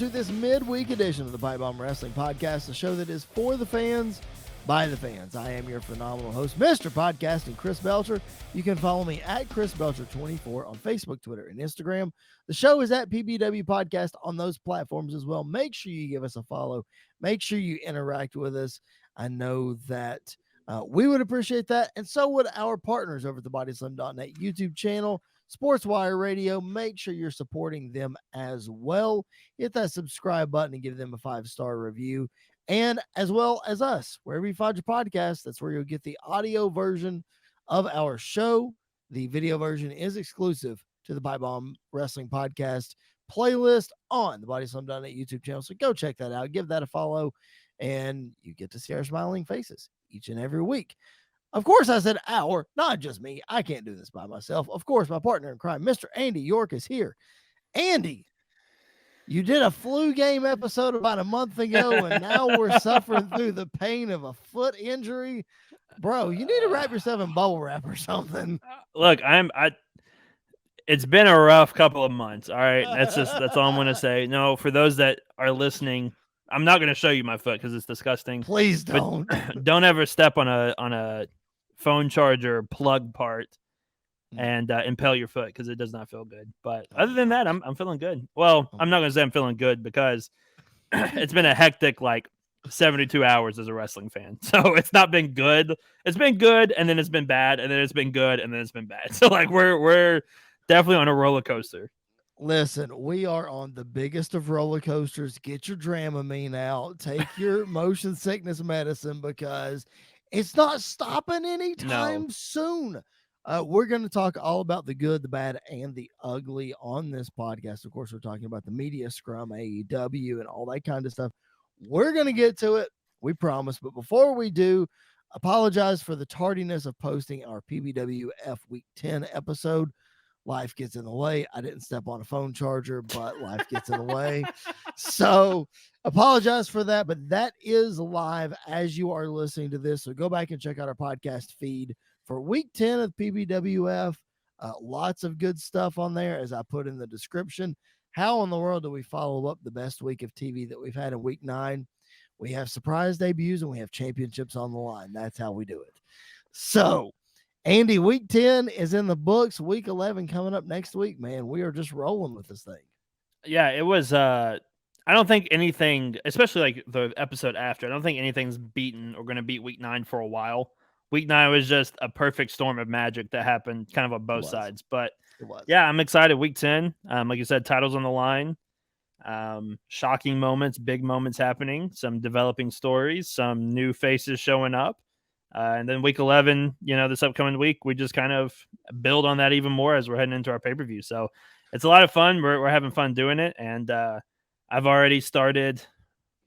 to this midweek edition of the Pipe Bomb Wrestling Podcast, the show that is for the fans, by the fans. I am your phenomenal host, Mr. Podcasting, Chris Belcher. You can follow me at Chris Belcher24 on Facebook, Twitter, and Instagram. The show is at PBW Podcast on those platforms as well. Make sure you give us a follow. Make sure you interact with us. I know that we would appreciate that, and so would our partners over at the BodySlam.net YouTube channel, SportsWire Radio. Make sure you're supporting them as well. Hit that subscribe button and give them a 5-star review. And as well as us, wherever you find your podcast, that's where you'll get the audio version of our show. The video version is exclusive to the Pipe Bomb Wrestling Podcast playlist on the BodySlam.net YouTube channel. So go check that out. Give that a follow, and you get to see our smiling faces each and every week. Of course, I said our, not just me. I can't do this by myself. Of course, my partner in crime, Mr. Andy York, is here. Andy, you did a flu game episode about a month ago, and now we're suffering through the pain of a foot injury. Bro, you need to wrap yourself in bubble wrap or something. Look, it's been a rough couple of months. All right. That's all I'm going to say. No, for those that are listening, I'm not going to show you my foot because it's disgusting. Please don't. Don't ever step on a phone charger plug part and impale your foot because it does not feel good. But other than that, I'm feeling good. Well, I'm not going to say I'm feeling good because it's been a hectic 72 hours as a wrestling fan. So it's not been good. It's been good, and then it's been bad, and then it's been good, and then it's been bad. So we're definitely on a roller coaster. Listen, we are on the biggest of roller coasters. Get your Dramamine out. Take your motion sickness medicine because it's not stopping anytime soon. We're going to talk all about the good, the bad, and the ugly on this podcast. Of course, we're talking about the media scrum, AEW, and all that kind of stuff. We're going to get to it, we promise. But before we do, apologize for the tardiness of posting our PBWF Week 10 episode. Life gets in the way. I didn't step on a phone charger, but life gets in the way. So apologize for that, but that is live as you are listening to this. So go back and check out our podcast feed for Week 10 of PBWF. Lots of good stuff on there, as I put in the description. How in the world do we follow up the best week of TV that we've had in Week 9? We have surprise debuts and we have championships on the line. That's how we do it. So, Andy, Week 10 is in the books. Week 11 coming up next week, man. We are just rolling with this thing. Yeah, it was. I don't think anything, especially the episode after, I don't think anything's beaten or going to beat Week 9 for a while. Week 9 was just a perfect storm of magic that happened kind of on both sides. But yeah, I'm excited. Week 10, like you said, titles on the line, shocking moments, big moments happening, some developing stories, some new faces showing up. And then Week 11, this upcoming week, we just kind of build on that even more as we're heading into our pay-per-view. So it's a lot of fun. We're having fun doing it. And I've already started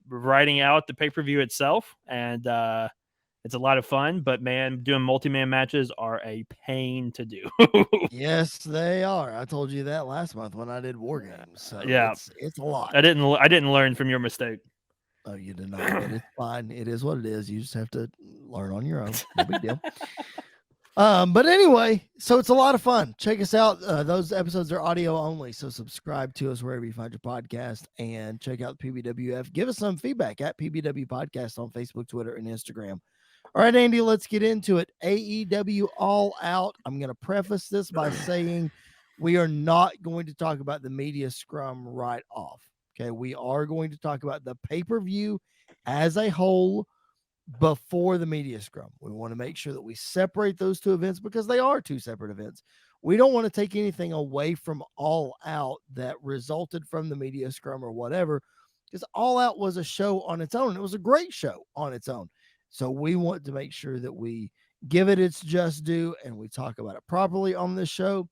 writing out the pay-per-view itself. And it's a lot of fun. But, man, doing multi-man matches are a pain to do. Yes, they are. I told you that last month when I did War Games. So yeah, it's a lot. I didn't learn from your mistake. Oh, you did not, but it's fine. It is what it is. You just have to learn on your own. No big deal. But anyway, so it's a lot of fun. Check us out. Those episodes are audio only, so subscribe to us wherever you find your podcast and check out PBWF. Give us some feedback at PBW Podcast on Facebook, Twitter, and Instagram. All right, Andy, let's get into it. AEW All Out. I'm going to preface this by saying we are not going to talk about the media scrum right off. Okay, we are going to talk about the pay-per-view as a whole before the media scrum. We want to make sure that we separate those two events because they are two separate events. We don't want to take anything away from All Out that resulted from the media scrum or whatever, because All Out was a show on its own. It was a great show on its own. So we want to make sure that we give it its just due and we talk about it properly on this show.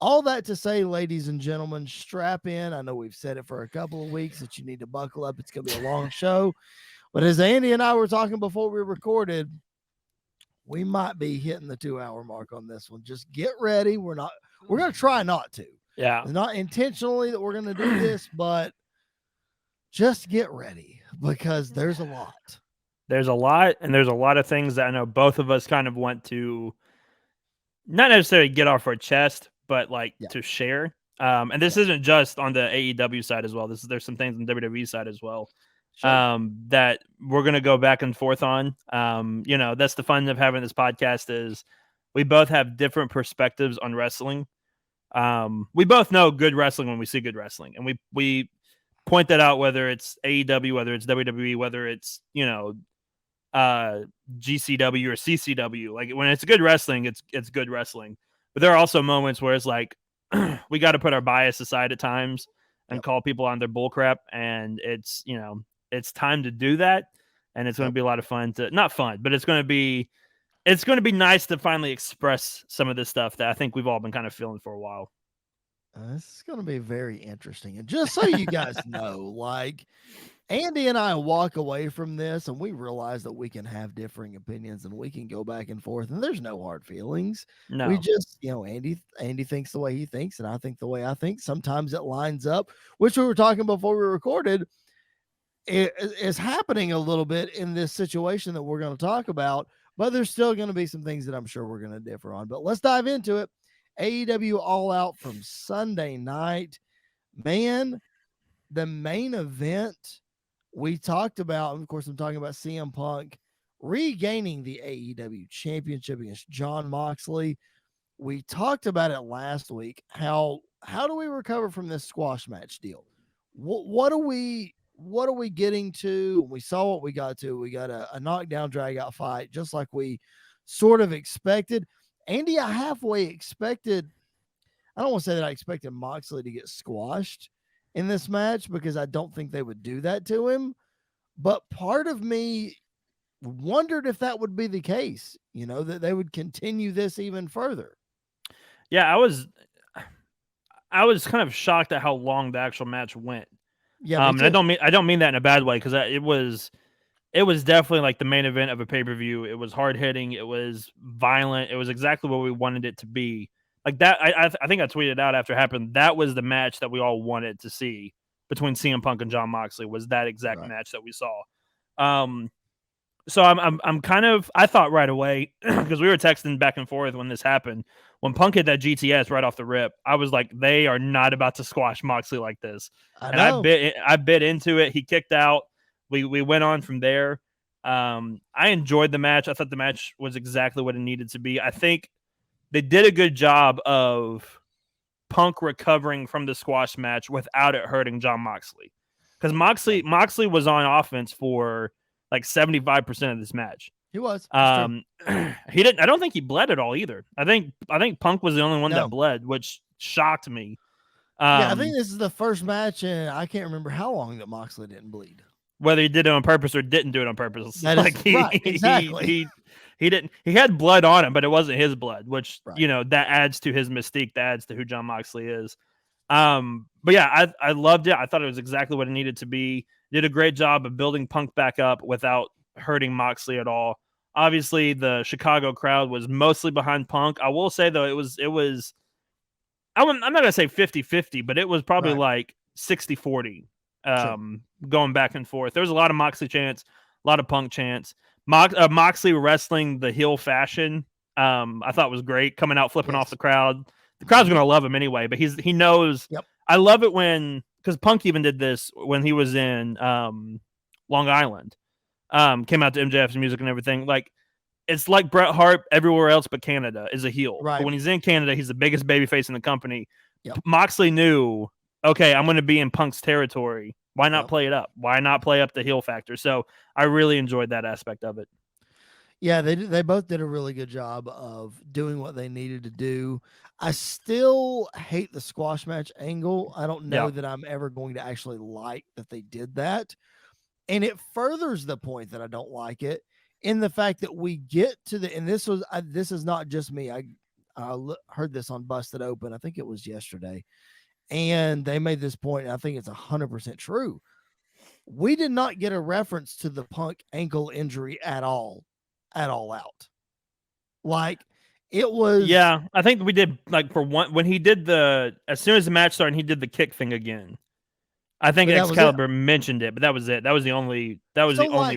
All that to say, ladies and gentlemen, strap in. I know we've said it for a couple of weeks that you need to buckle up. It's going to be a long show. But as Andy and I were talking before we recorded, we might be hitting the 2-hour mark on this one. Just get ready. We're going to try not to. Yeah. It's not intentionally that we're going to do this, but just get ready because there's a lot. There's a lot, and there's a lot of things that I know both of us kind of want to not necessarily get off our chest, but to share. And this isn't just on the AEW side as well. There's some things on the WWE side as well. Sure. That we're gonna go back and forth on. That's the fun of having this podcast is we both have different perspectives on wrestling. We both know good wrestling when we see good wrestling, and we point that out whether it's AEW, whether it's WWE, whether it's GCW or CCW. Like when it's good wrestling, it's good wrestling. But there are also moments where it's like we got to put our bias aside at times and Yep. call people on their bullcrap, and it's time to do that, and it's going to be a lot of fun to not fun, but it's going to be nice to finally express some of this stuff that I think we've all been kind of feeling for a while. This is going to be very interesting. And just so you guys know, like Andy and I walk away from this and we realize that we can have differing opinions and we can go back and forth and there's no hard feelings. No. We just, Andy thinks the way he thinks and I think the way I think. Sometimes it lines up, which we were talking before we recorded. It is happening a little bit in this situation that we're going to talk about, but there's still going to be some things that I'm sure we're going to differ on. But let's dive into it. AEW All Out from Sunday night. Man, the main event we talked about, of course, I'm talking about CM Punk regaining the AEW championship against Jon Moxley. We talked about it last week. How do we recover from this squash match deal? What are we getting to? We saw what we got to. We got a knockdown drag out fight, just like we sort of expected. Andy, I halfway expected, I don't want to say that I expected Moxley to get squashed in this match because I don't think they would do that to him. But part of me wondered if that would be the case, that they would continue this even further. Yeah, I was kind of shocked at how long the actual match went. Yeah, and I don't mean that in a bad way because it was definitely like the main event of a pay-per-view. It was hard-hitting. It was violent. It was exactly what we wanted it to be. Like that, I think I tweeted out after it happened, that was the match that we all wanted to see between CM Punk and Jon Moxley was that exact match that we saw. So I'm kind of, I thought right away, because we were texting back and forth when this happened, when Punk hit that GTS right off the rip, I was like, they are not about to squash Moxley like this. I bit into it. He kicked out. We went on from there. I enjoyed the match. I thought the match was exactly what it needed to be. I think they did a good job of Punk recovering from the squash match without it hurting Jon Moxley. Because Moxley was on offense for like 75% of this match. He was. He didn't. I don't think he bled at all either. I think Punk was the only one that bled, which shocked me. I think this is the first match, and I can't remember how long that Moxley didn't bleed. Whether he did it on purpose or didn't do it on purpose. That is right. Exactly. He didn't. He had blood on him, but it wasn't his blood, which that adds to his mystique. That adds to who Jon Moxley is. But yeah, I loved it. I thought it was exactly what it needed to be. Did a great job of building Punk back up without hurting Moxley at all. Obviously, the Chicago crowd was mostly behind Punk. I will say though, it was. I'm not gonna say 50-50, but it was probably like 60-40. Going back and forth. There was a lot of Moxley chants, a lot of Punk chants. Moxley wrestling the heel fashion, I thought was great. Coming out flipping off the crowd. The crowd's gonna love him anyway, but he knows. Yep. I love it because Punk even did this when he was in Long Island. Came out to MJF's music and everything. Like it's like Bret Hart everywhere else but Canada is a heel. Right. But when he's in Canada, he's the biggest babyface in the company. Yep. Moxley knew, okay, I'm going to be in Punk's territory. Why not play it up? Why not play up the heel factor? So I really enjoyed that aspect of it. Yeah, they both did a really good job of doing what they needed to do. I still hate the squash match angle. I don't know that I'm ever going to actually like that they did that. And it furthers the point that I don't like it in the fact that we get to and this is not just me. I heard this on Busted Open. I think it was yesterday. And they made this point. And I think it's 100% true. We did not get a reference to the Punk ankle injury at all out. Like it was. Yeah, I think we did like for one when he did as soon as the match started, he did the kick thing again. I think Excalibur mentioned it, but that was it. That was the only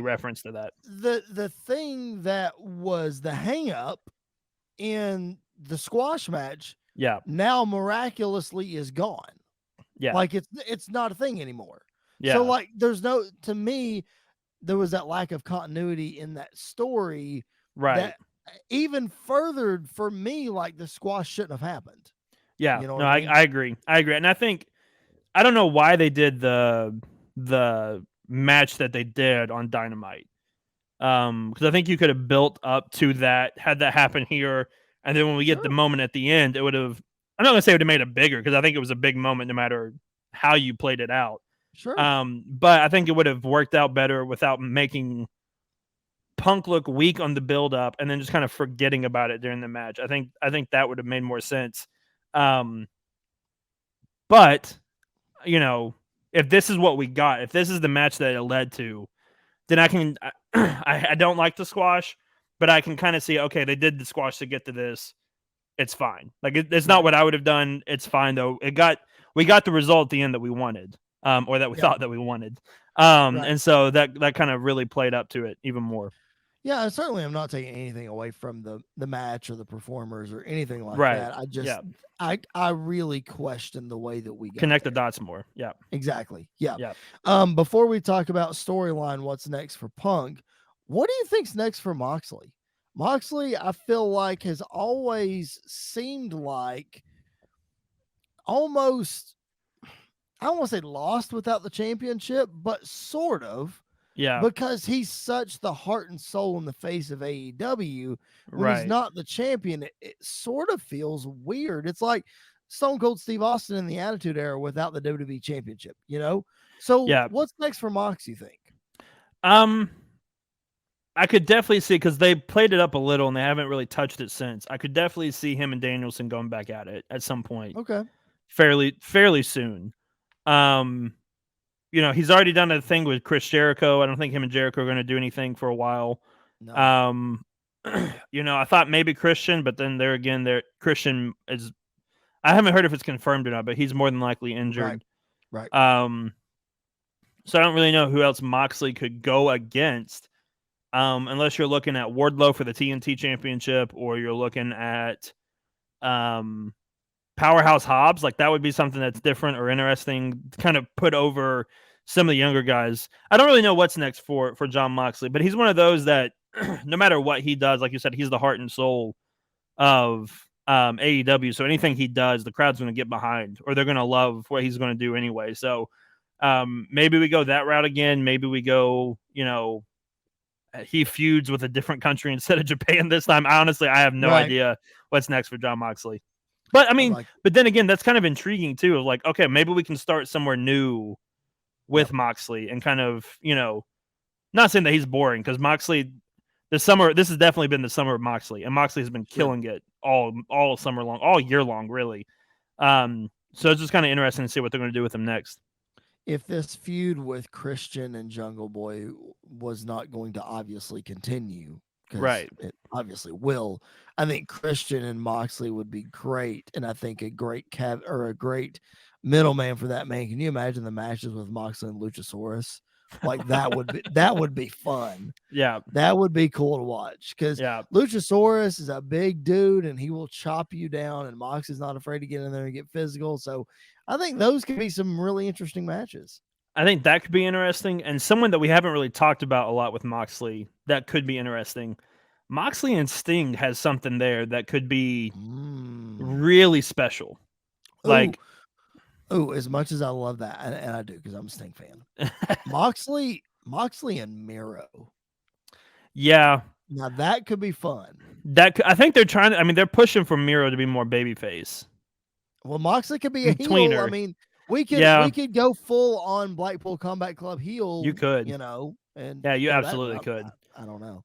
reference to that. The thing that was the hang up in the squash match Yeah. now miraculously is gone. Yeah. Like it's not a thing anymore. So Yeah. like there's no, to me, there was that lack of continuity in that story Right. that even furthered for me like the squash shouldn't have happened. Yeah. You know No, what I mean? I agree. I agree. And I think I don't know why they did the match that they did on Dynamite. Because I think you could have built up to that, had that happen here, and then when we get the Sure. moment at the end, it would have. I'm not gonna say it would have made it bigger because I think it was a big moment no matter how you played it out. Sure. But I think it would have worked out better without making Punk look weak on the build up and then just kind of forgetting about it during the match. I think that would have made more sense. Um, but you know, if this is what we got, if this is the match that it led to, then I can. I don't like the squash, but I can kind of see. Okay, they did the squash to get to this. It's fine. Like it's not Right. what I would have done. It's fine though. We got the result at the end that we wanted, or that we Yeah. thought that we wanted. Right. And so that kind of really played up to it even more. Yeah, I certainly am not taking anything away from the match or the performers or anything like Right. that. I just Yeah. I really question the way that we got Connect the there. dots more. Yeah. Exactly. Yeah. Yeah. Before we talk about storyline, what's next for Punk? What do you think's next for Moxley? Moxley, I feel like has always seemed like almost, I don't want to say lost without the championship, but sort of, Yeah. because he's such the heart and soul in the face of AEW. When he's Right. not the champion, it sort of feels weird. It's like Stone Cold Steve Austin in the Attitude Era without the WWE Championship, you know? So Yeah. what's next for Mox, you think? Um, I could definitely see because they played it up a little and they haven't really touched it since. I could definitely see him and Danielson going back at it at some point, Okay. fairly soon. Um, he's already done a thing with Chris Jericho. I don't think him and Jericho are going to do anything for a while. No. I thought maybe Christian, but then there again, Christian is. I haven't heard if it's confirmed or not, but he's more than likely injured. Right. So I don't really know who else Moxley could go against, unless you're looking at Wardlow for the TNT Championship, or you're looking at Powerhouse Hobbs. Like that would be something that's different or interesting, to kind of put over some of the younger guys. I don't really know what's next for Jon Moxley, but he's one of those that no matter what he does, like you said, he's the heart and soul of AEW. So anything he does, the crowd's going to get behind, or they're going to love what he's going to do anyway. So maybe we go that route again. Maybe we go, he feuds with a different country instead of Japan this time. Honestly, I have no idea what's next for Jon Moxley. But I mean, but then again, that's kind of intriguing too. Of like, okay, maybe we can start somewhere new with Moxley and kind of, not saying that he's boring, because Moxley, this has definitely been the summer of Moxley, and Moxley has been killing it all summer long, all year long, really. So it's just kind of interesting to see what they're going to do with him next. If this feud with Christian and Jungle Boy was not going to obviously continue, because it obviously will, I think Christian and Moxley would be great, and I think a great a great middleman for that man. Can you imagine the matches with Moxley and Luchasaurus? Like that would be fun. Yeah, that would be cool to watch, because Luchasaurus is a big dude and he will chop you down, and Moxley's not afraid to get in there and get physical. So I think those could be some really interesting matches. I think that could be interesting, and someone that we haven't really talked about a lot with Moxley that could be interesting. Moxley and Sting has something there that could be really special. Like, as much as I love that, and I do, because I'm a Sting fan. Moxley and Miro. Yeah. Now that could be fun. I think they're trying to. I mean, they're pushing for Miro to be more babyface. Well, Moxley could be a heel. Tweener. I mean, we could go full on Blackpool Combat Club heel. You could, and yeah, you absolutely could. I don't know,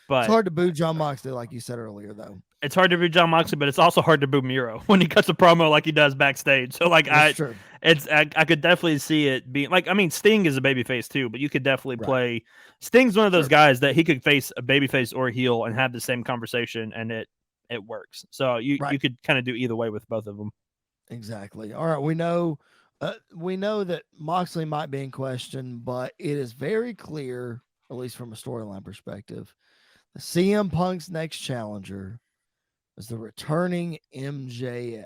but it's hard to boo Jon Moxley, like you said earlier, though. It's hard to boo Jon Moxley, but it's also hard to boo Miro when he cuts a promo like he does backstage. So, like, I could definitely see it being like. I mean, Sting is a babyface too, but you could definitely play. Sting's one of those guys that he could face a babyface or a heel and have the same conversation, and it works. So you could kind of do either way with both of them. Exactly. All right, we know that Moxley might be in question, but it is very clear, at least from a storyline perspective, the CM Punk's next challenger was the returning MJF.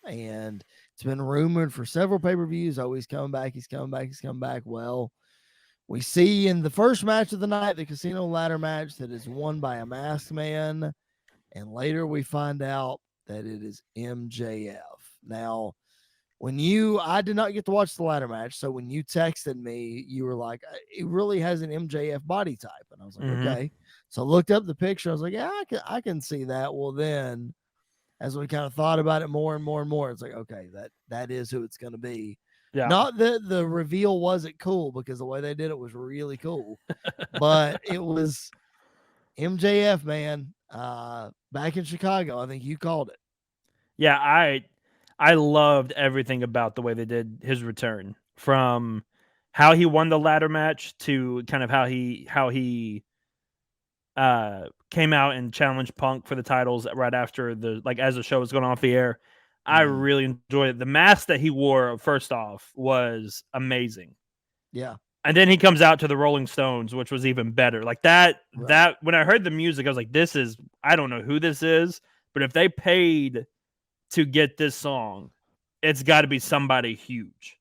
And it's been rumored for several pay-per-views. Oh, he's coming back. He's coming back. He's coming back. Well, we see in the first match of the night, the casino ladder match, that is won by a masked man. And later we find out that it is MJF. Now, I did not get to watch the ladder match. So when you texted me, you were like, it really has an MJF body type. And I was like, okay. So I looked up the picture. I was like, yeah, I can see that. Well, then as we kind of thought about it more and more and more, it's like, okay, that is who it's going to be. Yeah. Not that the reveal wasn't cool, because the way they did it was really cool, but it was MJF, man. Back in Chicago, I think you called it. Yeah, I loved everything about the way they did his return, from how he won the ladder match to kind of how he came out and challenged Punk for the titles right after as the show was going off the air. I really enjoyed it. The mask that he wore, first off, was amazing. Yeah. And then he comes out to the Rolling Stones, which was even better. Like that when I heard the music, I was like, I don't know who this is, but if they paid to get this song, it's got to be somebody huge.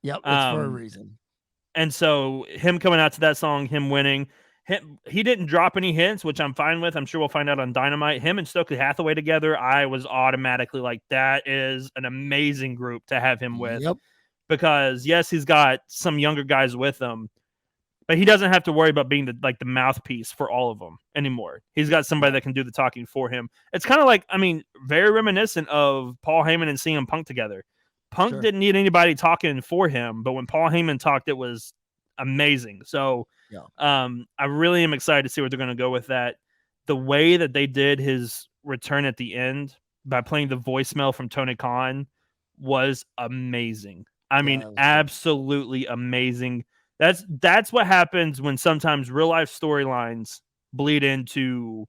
Yep, it's for a reason. And so him coming out to that song, him winning, he didn't drop any hints, which I'm fine with. I'm sure we'll find out on Dynamite. Him and Stokely Hathaway together, I was automatically like, that is an amazing group to have him with. Yep. Because yes, he's got some younger guys with him, but he doesn't have to worry about being the mouthpiece for all of them anymore. He's got somebody that can do the talking for him. It's kind of like, very reminiscent of Paul Heyman and CM Punk together. Punk didn't need anybody talking for him, but when Paul Heyman talked, it was amazing. So I really am excited to see where they're going to go with that. The way that they did his return at the end by playing the voicemail from Tony Khan was amazing. Absolutely amazing. That's what happens when sometimes real life storylines bleed into,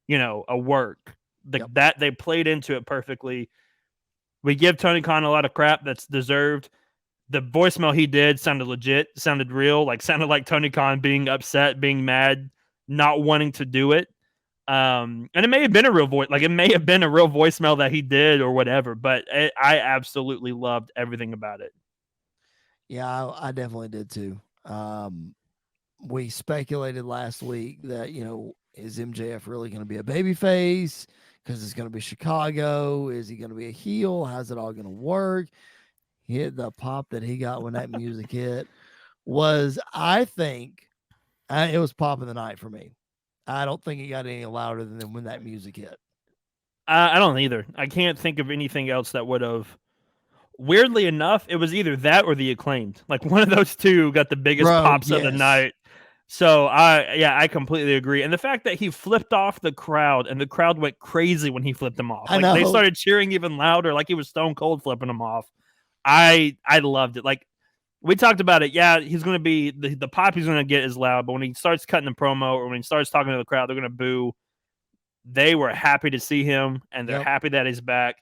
a work. That they played into it perfectly. We give Tony Khan a lot of crap that's deserved. The voicemail he did sounded legit, sounded real, sounded like Tony Khan being upset, being mad, not wanting to do it. And it may have been a real voice, it may have been a real voicemail that he did or whatever, but I absolutely loved everything about it. Yeah, I definitely did too. We speculated last week that, is MJF really going to be a babyface? Because it's going to be Chicago. Is he going to be a heel? How's it all going to work? Hit the pop that he got when that music hit was, I think, it was pop of the night for me. I don't think it got any louder than when that music hit. I don't either. I can't think of anything else that would have. Weirdly enough, it was either that or the Acclaimed. One of those two got the biggest pops of the night. So I completely agree. And the fact that he flipped off the crowd and the crowd went crazy when he flipped them off. They started cheering even louder, like he was stone cold flipping them off. I loved it. We talked about it. Yeah, he's going to be the pop he's going to get is loud, but when he starts cutting the promo or when he starts talking to the crowd, they're going to boo. They were happy to see him, and they're happy that he's back.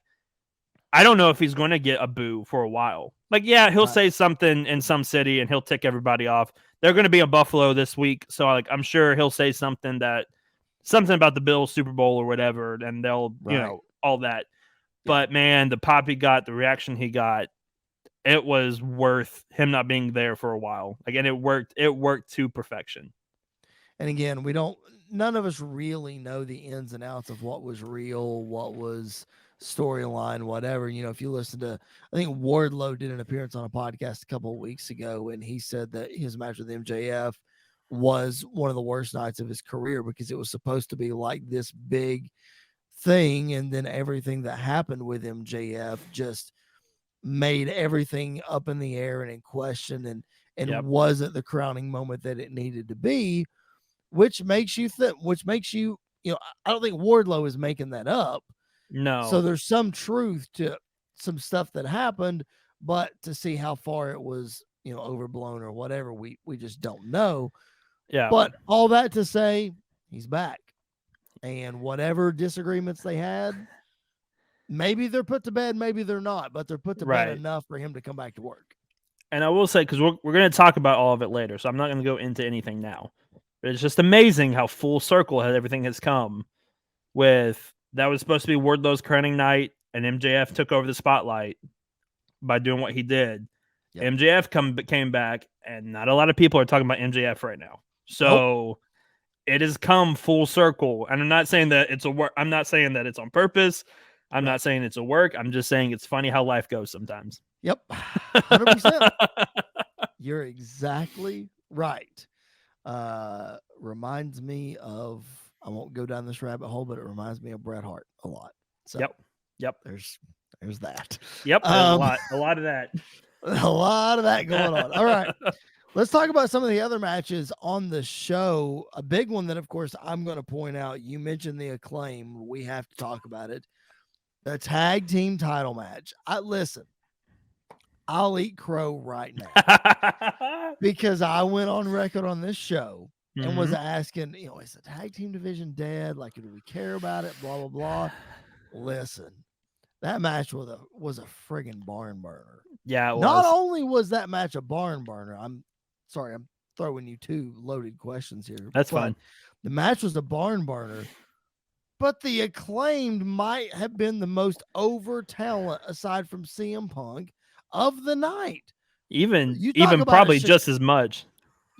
I don't know if he's going to get a boo for a while. He'll say something in some city and he'll tick everybody off. They're going to be in Buffalo this week, so I'm sure he'll say something about the Bills Super Bowl or whatever, and they'll all that. But man, the pop he got, the reaction he got, it was worth him not being there for a while. And it worked to perfection. And again, none of us really know the ins and outs of what was real, what was storyline, whatever. If you listen to, I think Wardlow did an appearance on a podcast a couple of weeks ago, and he said that his match with MJF was one of the worst nights of his career because it was supposed to be like this big thing, and then everything that happened with MJF just made everything up in the air and in question, and wasn't the crowning moment that it needed to be, which makes you I don't think Wardlow is making that up. No. So there's some truth to some stuff that happened, but to see how far it was, overblown or whatever, we just don't know. Yeah. But all that to say, he's back. And whatever disagreements they had, maybe they're put to bed, maybe they're not, but they're put to bed enough for him to come back to work. And I will say, because we're going to talk about all of it later, so I'm not going to go into anything now. But it's just amazing how full circle everything has come with That was supposed to be Wardlow's crowning night, and MJF took over the spotlight by doing what he did. Yep. MJF came back, and not a lot of people are talking about MJF right now. So it has come full circle. And I'm not saying that it's a work. I'm not saying that it's on purpose. I'm not saying it's a work. I'm just saying it's funny how life goes sometimes. Yep. 100%. You're exactly right. Reminds me of, I won't go down this rabbit hole, but it reminds me of Bret Hart a lot. So Yep. There's that. Yep. There's a lot of that. A lot of that going on. All right. Let's talk about some of the other matches on the show. A big one that, of course, I'm going to point out. You mentioned the Acclaim. We have to talk about it. The tag team title match. Listen, I'll eat crow right now because I went on record on this show and was asking, is the tag team division dead? Like, do we care about it? Blah, blah, blah. Listen, that match was a friggin' barn burner. Yeah, it was. Not only was that match a barn burner, I'm sorry, I'm throwing you two loaded questions here. That's fine. The match was a barn burner, but the Acclaimed might have been the most over talent aside from CM Punk of the night. Even probably just as much.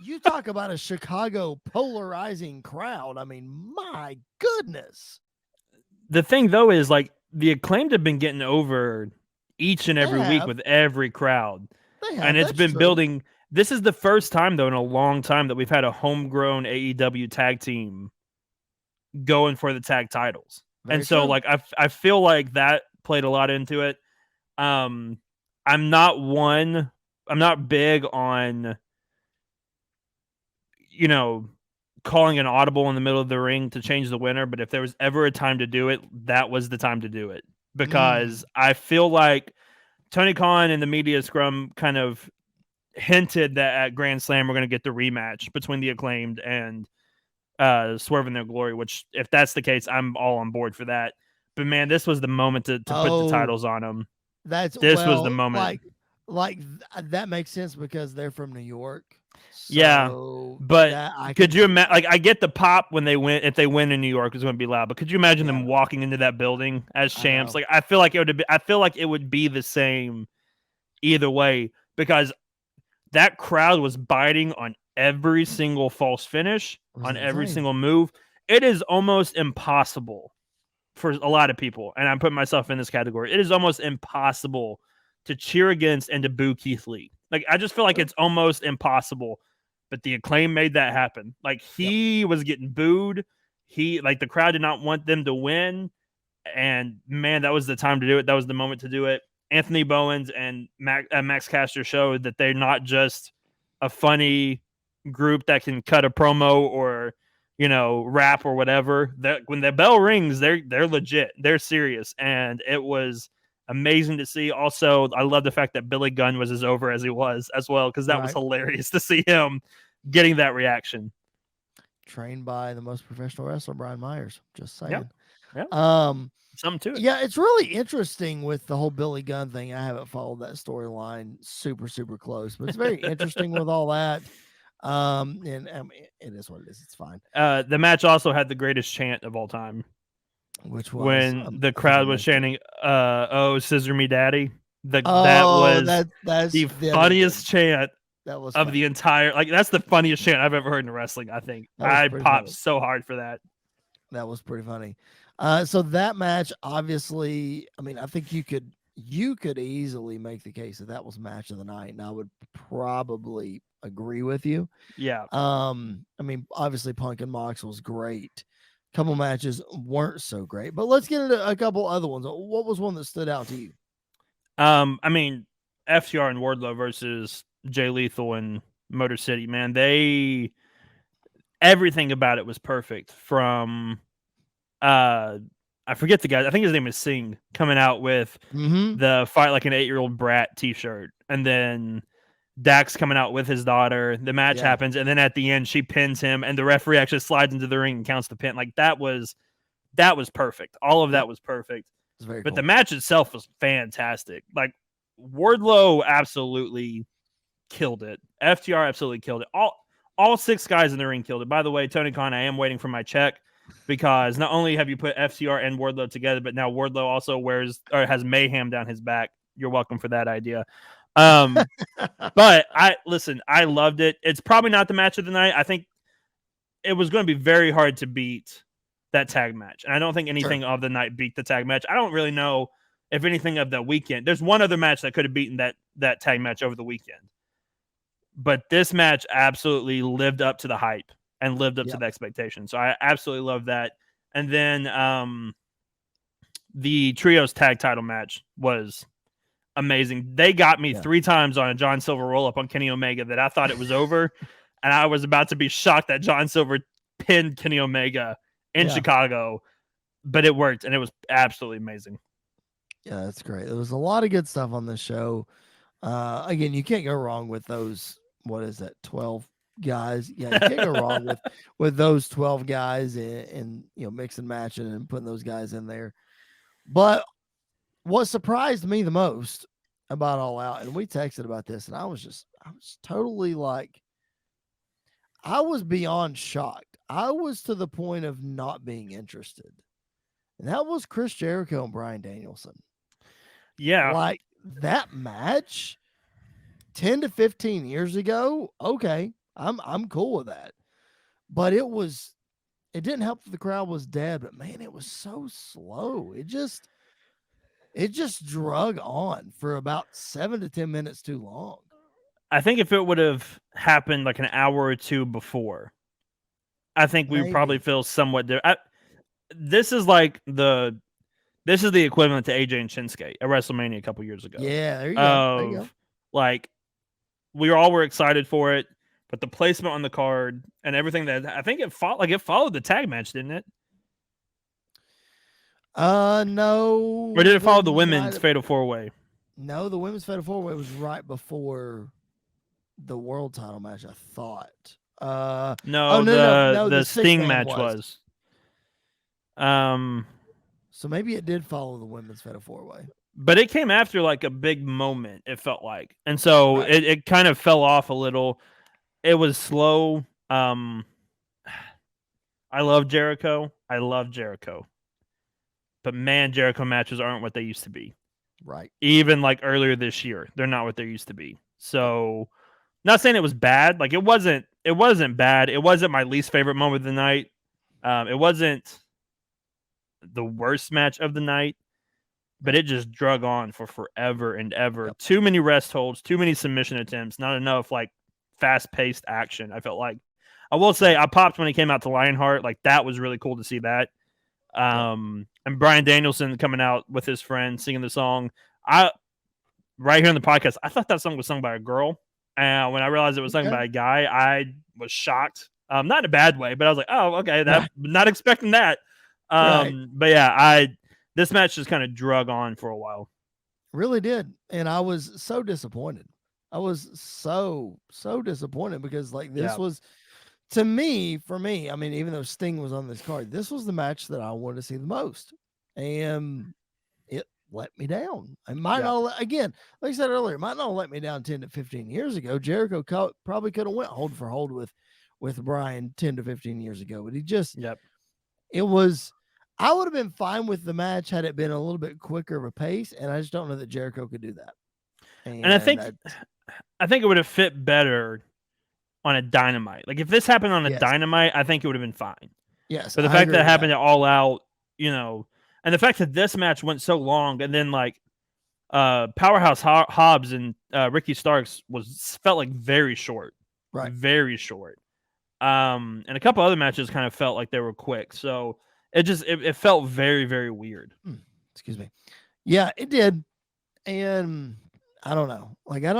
You talk about a Chicago polarizing crowd. I mean, my goodness. The thing though is, like, the Acclaimed have been getting over each and every week with every crowd. And it's been building. This is the first time, though, in a long time that we've had a homegrown AEW tag team going for the tag titles. Very true. Like, I feel like that played a lot into it. I'm not big on, calling an audible in the middle of the ring to change the winner. But if there was ever a time to do it, that was the time to do it. Because I feel like Tony Khan and the media scrum kind of hinted that at Grand Slam we're going to get the rematch between the Acclaimed and Swerve in Their Glory, which, if that's the case, I'm all on board for that. But man, this was the moment to put the titles on them. This was the moment. Like that makes sense because they're from New York. So yeah, but could you imagine? Like, I get the pop when they win. If they win in New York, it's going to be loud. But could you imagine them walking into that building as champs? Like, I feel like it would be the same either way, because that crowd was biting on every single false finish, on every single move. It is almost impossible for a lot of people, and I'm putting myself in this category. It is almost impossible to cheer against and to boo Keith Lee. Like, I just feel like it's almost impossible, but the Acclaim made that happen. Like, he was getting booed. The crowd did not want them to win. And man, that was the time to do it. That was the moment to do it. Anthony Bowens and Max Caster showed that they're not just a funny group that can cut a promo or, rap or whatever. That when the bell rings, they're legit. They're serious. And it was amazing to see. Also, I love the fact that Billy Gunn was as over as he was as well, because that was hilarious to see him getting that reaction. Trained by the most professional wrestler, Brian Myers. Just saying. Yeah. Something to it. Yeah, it's really interesting with the whole Billy Gunn thing. I haven't followed that storyline super, super close, but it's very interesting with all that. And I mean, it is what it is. It's fine. The match also had the greatest chant of all time. Which was when the crowd was chanting, "Oh, scissor me, daddy." That's the funniest chant of the entire. Like, that's the funniest chant I've ever heard in wrestling. I think I popped so hard for that. That was pretty funny. So that match, obviously, I mean, I think you could easily make the case that was match of the night, and I would probably agree with you. Yeah. I mean, obviously, Punk and Mox was great. Couple matches weren't so great, but let's get into a couple other ones. What was one that stood out to you? I mean, FTR and Wardlow versus Jay Lethal and Motor City, man. Everything about it was perfect. From I forget the guy. I think his name is Singh, coming out with the fight like an 8-year-old brat t-shirt, and then Dax coming out with his daughter. The match happens, and then at the end she pins him, and the referee actually slides into the ring and counts the pin. Like, that was perfect. All of that was perfect. But cool. The match itself was fantastic. Like, Wardlow absolutely killed it. FTR absolutely killed it. All 6 guys in the ring killed it. By the way, Tony Khan, I am waiting for my check. because not only have you put FCR and Wardlow together, but now Wardlow also has Mayhem down his back. You're welcome for that idea. But I loved it. It's probably not the match of the night. I think it was going to be very hard to beat that tag match. And I don't think anything of the night beat the tag match. I don't really know if anything of the weekend. There's one other match that could have beaten that tag match over the weekend. But this match absolutely lived up to the hype and lived up to the expectation. So I absolutely love that. And then the trios tag title match was amazing. They got me 3 times on a John Silver roll-up on Kenny Omega that I thought it was over. And I was about to be shocked that John Silver pinned Kenny Omega in Chicago. But it worked, and it was absolutely amazing. Yeah, that's great. There was a lot of good stuff on this show. Again, you can't go wrong with those, 12 guys? Yeah, you can't go wrong with those 12 guys and mix and matching and putting those guys in there. But what surprised me the most about All Out, and we texted about this, and I was totally like, I was beyond shocked. I was to the point of not being interested. And that was Chris Jericho and Bryan Danielson. Yeah. Like that match 10 to 15 years ago, okay, I'm cool with that. But it didn't help that the crowd was dead, but man, it was so slow. It just drug on for about 7 to 10 minutes too long. I think if it would have happened like an hour or two before, I think we would probably feel somewhat different. This is the equivalent to AJ and Shinsuke at WrestleMania a couple years ago. Yeah, there you go. Like, we all were excited for it, but the placement on the card and everything that I think it followed the tag match, didn't it? No. Or did it follow the women's Fatal 4-Way? No, the women's Fatal 4-Way was right before the world title match, I thought. No, the Sting match was. So maybe it did follow the women's Fatal 4-Way. But it came after like a big moment, it felt like. And so it kind of fell off a little. It was slow. I love Jericho. But man, Jericho matches aren't what they used to be. Right. Even like earlier this year, they're not what they used to be. So, not saying it was bad. Like it wasn't bad. It wasn't my least favorite moment of the night. It wasn't the worst match of the night, but it just drug on for forever and ever. Yep. Too many rest holds, too many submission attempts, not enough like fast-paced action. I felt like. I will say I popped when he came out to Lionheart. Like that was really cool to see that. And Bryan Danielson coming out with his friend singing the song. Right here in the podcast, I thought that song was sung by a girl. And when I realized it was sung by a guy, I was shocked. Not in a bad way, but I was like, oh, okay, not expecting that. But yeah, this match just kind of drug on for a while. Really did. And I was so disappointed. I was so disappointed because like this was, for me, I mean, even though Sting was on this card, this was the match that I wanted to see the most. And it let me down. I might not, again, like I said earlier, it might not let me down 10 to 15 years ago. Jericho probably could have went hold for hold with Bryan 10 to 15 years ago, but he just, it was, I would have been fine with the match had it been a little bit quicker of a pace, and I just don't know that Jericho could do that. And I think it would have fit better on a Dynamite. Like if this happened on a Dynamite, I think it would have been fine. Yes. But the fact that it happened at All Out, and the fact that this match went so long, and then like Powerhouse Hobbs and Ricky Starks felt like very short. Right. Very short. And a couple other matches kind of felt like they were quick. So it felt very, very weird. Excuse me. Yeah, it did. And I don't know. Like I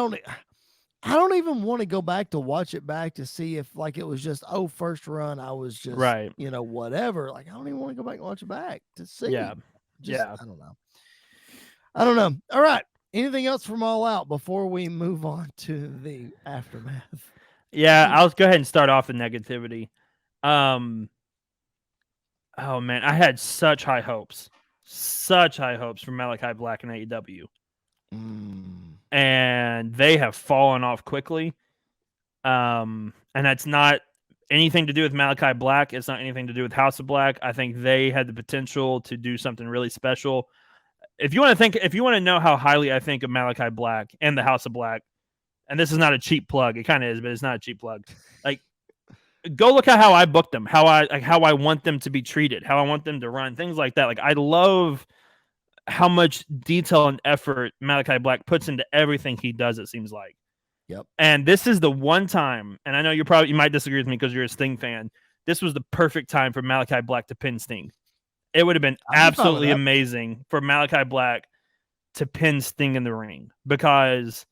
don't even want to go back to watch it back to see if like it was just first run I was just whatever. Like I don't even want to go back and watch it back to see. I don't know. All right. Anything else from All Out before we move on to the aftermath? Yeah, I'll go ahead and start off the negativity. Oh man, I had such high hopes for Malachi Black and AEW. And they have fallen off quickly. And that's not anything to do with Malachi Black. It's not anything to do with House of Black. I think they had the potential to do something really special. If you want to know how highly I think of Malachi Black and the House of Black, and this is not a cheap plug, it kind of is, but it's not a cheap plug. Like, go look at how I booked them, how I want them to be treated, how I want them to run, things like that. Like, I love how much detail and effort Malachi Black puts into everything he does, it seems like. Yep. And this is the one time, and I know you might disagree with me because you're a Sting fan. This was the perfect time for Malachi Black to pin Sting. It would have been absolutely amazing for Malachi Black to pin Sting in the ring because,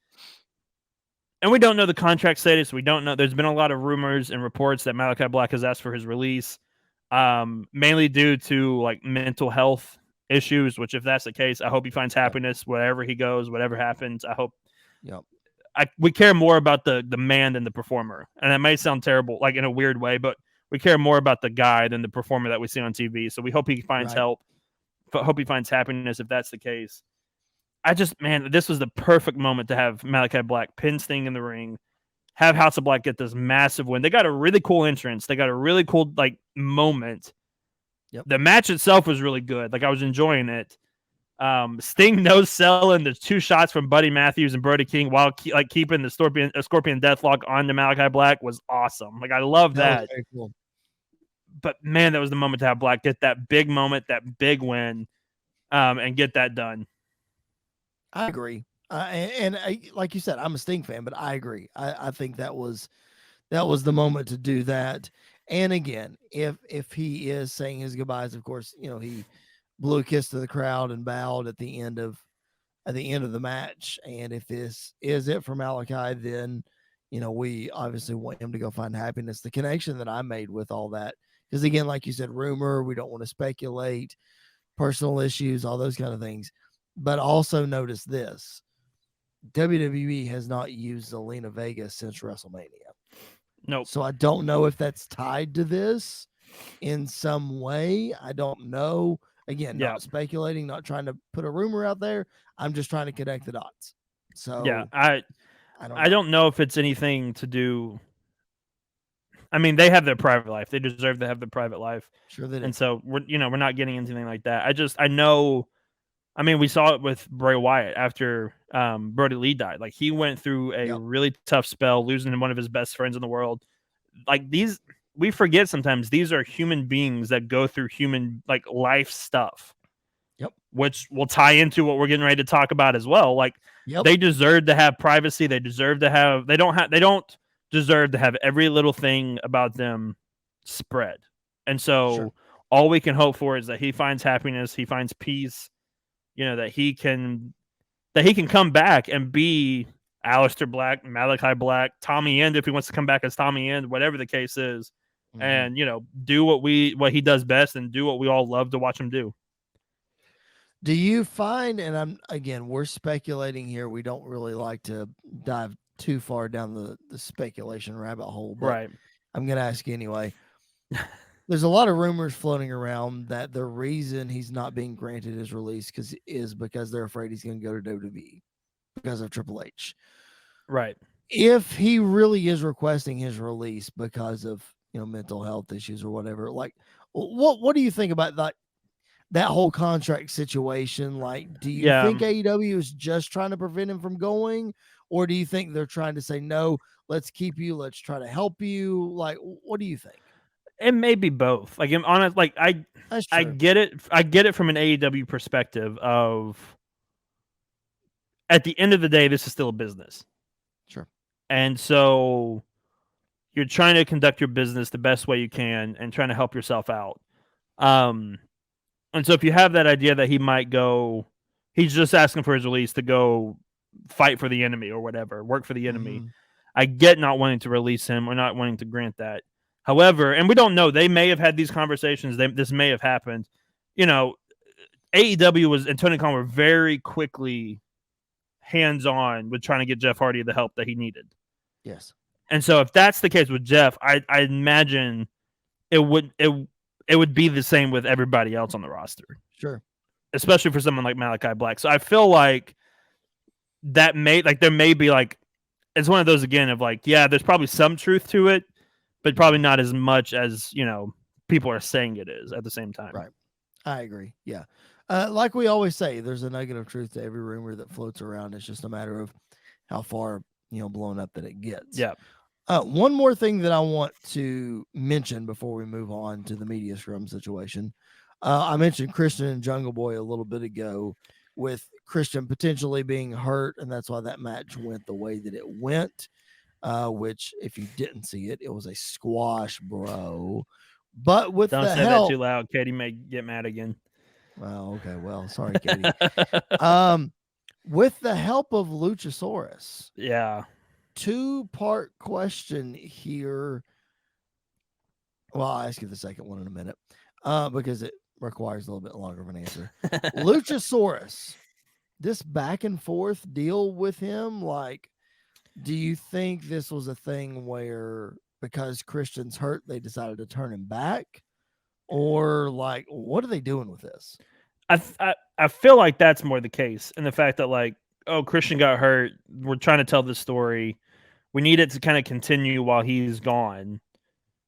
and we don't know the contract status. We don't know. There's been a lot of rumors and reports that Malachi Black has asked for his release, mainly due to like mental health issues, which if that's the case, I hope he finds happiness wherever he goes, whatever happens. I hope. Yep. We care more about the man than the performer. And that may sound terrible, like in a weird way, but we care more about the guy than the performer that we see on TV. So we hope he finds help. Hope he finds happiness if that's the case. This was the perfect moment to have Malachi Black pin Sting in the ring, have House of Black get this massive win. They got a really cool entrance. They got a really cool moment. Yep. The match itself was really good. Like, I was enjoying it. Sting no-selling the 2 shots from Buddy Matthews and Brody King while keeping the Scorpion Deathlock on to Malachi Black was awesome. Like, I love that. Was very cool. But man, that was the moment to have Black get that big moment, that big win, and get that done. I agree. Like you said, I'm a Sting fan, but I agree. I think that was the moment to do that. And again, if he is saying his goodbyes, of course, he blew a kiss to the crowd and bowed at the end of the match. And if this is it for Malachi, then we obviously want him to go find happiness. The connection that I made with all that, because again, like you said, rumor, we don't want to speculate, personal issues, all those kind of things. But also notice this: WWE has not used Zelina Vega since WrestleMania. Nope. So I don't know if that's tied to this in some way. I don't know. Again, not speculating, not trying to put a rumor out there. I'm just trying to connect the dots. So yeah, I don't know if it's anything to do. I mean, they have their private life. They deserve to have their private life. Sure they do. And so we're not getting anything like that. I know. I mean, we saw it with Bray Wyatt after Brody Lee died. Like, he went through a really tough spell, losing one of his best friends in the world. Like, we forget sometimes these are human beings that go through human life stuff. Yep. Which will tie into what we're getting ready to talk about as well. Like, they deserve to have privacy. They deserve to have. They don't deserve to have every little thing about them spread. And so all we can hope for is that he finds happiness. He finds peace. That he can come back and be Aleister Black, Malachi Black, Tommy End if he wants to come back as Tommy End, whatever the case is, and do what he does best and do what we all love to watch him do. Do you find, and we're speculating here, we don't really like to dive too far down the speculation rabbit hole, but right. I'm going to ask you anyway. There's a lot of rumors floating around that the reason he's not being granted his release is because they're afraid he's going to go to WWE because of Triple H. Right. If he really is requesting his release because of mental health issues or whatever, like what do you think about that whole contract situation? Like, do you think AEW is just trying to prevent him from going, or do you think they're trying to say no? Let's keep you. Let's try to help you. Like, what do you think? It may be both. Like, I'm honest. Like, I get it. I get it from an AEW perspective of, at the end of the day, this is still a business. Sure. And so you're trying to conduct your business the best way you can and trying to help yourself out. And so if you have that idea that he might go, he's just asking for his release to go fight for the enemy or whatever, work for the enemy. I get not wanting to release him or not wanting to grant that. However, and we don't know, they may have had these conversations. This may have happened. AEW and Tony Khan were very quickly hands-on with trying to get Jeff Hardy the help that he needed. Yes. And so if that's the case with Jeff, I imagine it would be the same with everybody else on the roster. Sure. Especially for someone like Malachi Black. So I feel like there may be it's one of those again of there's probably some truth to it, but probably not as much as people are saying it is at the same time. Right. I agree. Yeah. Like we always say, there's a nugget of truth to every rumor that floats around. It's just a matter of how far, blown up that it gets. Yeah. One more thing that I want to mention before we move on to the media scrum situation. I mentioned Christian and Jungle Boy a little bit ago, with Christian potentially being hurt, and that's why that match went the way that it went. Which, if you didn't see it, it was a squash, bro. But with Don't the say help, that too loud. Katie may get mad again. well, okay, well, sorry, Katie. With the help of Luchasaurus, Yeah. 2-part question here. Well, I'll ask you the second one in a minute, because it requires a little bit longer of an answer. Luchasaurus, this back and forth deal with him, like, do you think this was a thing where because Christian's hurt, they decided to turn him back? Or, like, what are they doing with this? I feel like that's more the case, and the fact that, like, oh, Christian got hurt. We're trying to tell this story. We need it to kind of continue while he's gone.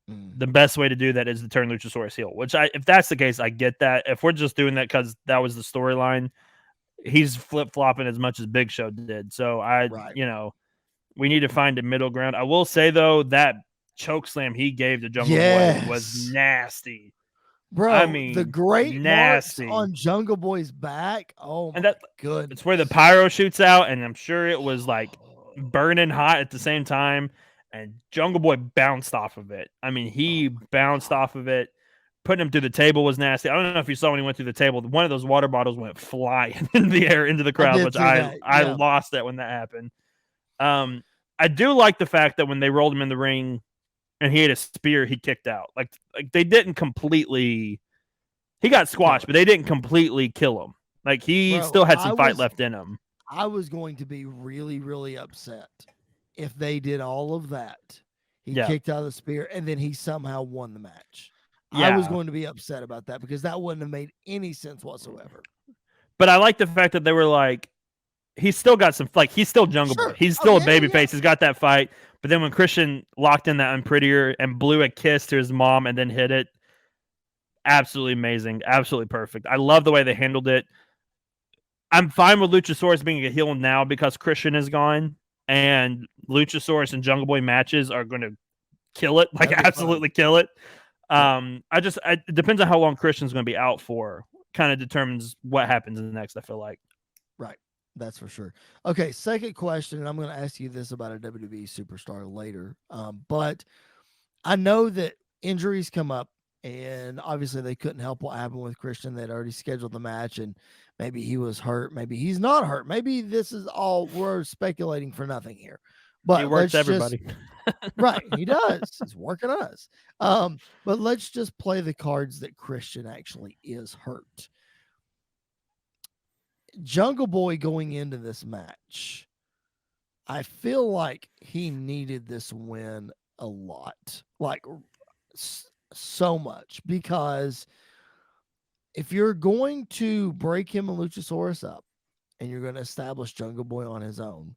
The best way to do that is to turn Luchasaurus heel, which if that's the case, I get that. If we're just doing that because that was the storyline, he's flip-flopping as much as Big Show did. So we need to find a middle ground. I will say, though, that choke slam he gave to Jungle Boy was nasty. Bro, I mean, the great nasty. marks on Jungle Boy's back. Oh, my goodness. It's where the pyro shoots out, and I'm sure it was, like, burning hot at the same time, and Jungle Boy bounced off of it. I mean, he bounced off of it. Putting him through the table was nasty. I don't know if you saw when he went through the table. One of those water bottles went flying in the air into the crowd, which I lost that when that happened. I do like the fact that when they rolled him in the ring and he had a spear, he kicked out. Like they didn't completely. He got squashed, but they didn't completely kill him. Like he still had some fight left in him. I was going to be really, really upset if they did all of that. He kicked out of the spear, and then he somehow won the match. Yeah. I was going to be upset about that because that wouldn't have made any sense whatsoever. But I like the fact that they were like, he's still got some, like, he's still Jungle Boy. He's still a babyface. He's got that fight. But then when Christian locked in that Unprettier and blew a kiss to his mom and then hit it, absolutely amazing. Absolutely perfect. I love the way they handled it. I'm fine with Luchasaurus being a heel now because Christian is gone, and Luchasaurus and Jungle Boy matches are going to kill it, like absolutely kill it. It depends on how long Christian's going to be out for. Kind of determines what happens next, I feel like. Right. That's for sure. Okay, second question, and I'm going to ask you this about a WWE superstar later. But I know that injuries come up, and obviously they couldn't help what happened with Christian. They'd already scheduled the match, and maybe he was hurt. Maybe he's not hurt. Maybe this is all we're speculating for nothing here. But he works everybody. Right, he does. He's working us. But let's just play the cards that Christian actually is hurt. Jungle Boy going into this match, I feel like he needed this win a lot, like so much, because if you're going to break him and Luchasaurus up and you're going to establish Jungle Boy on his own,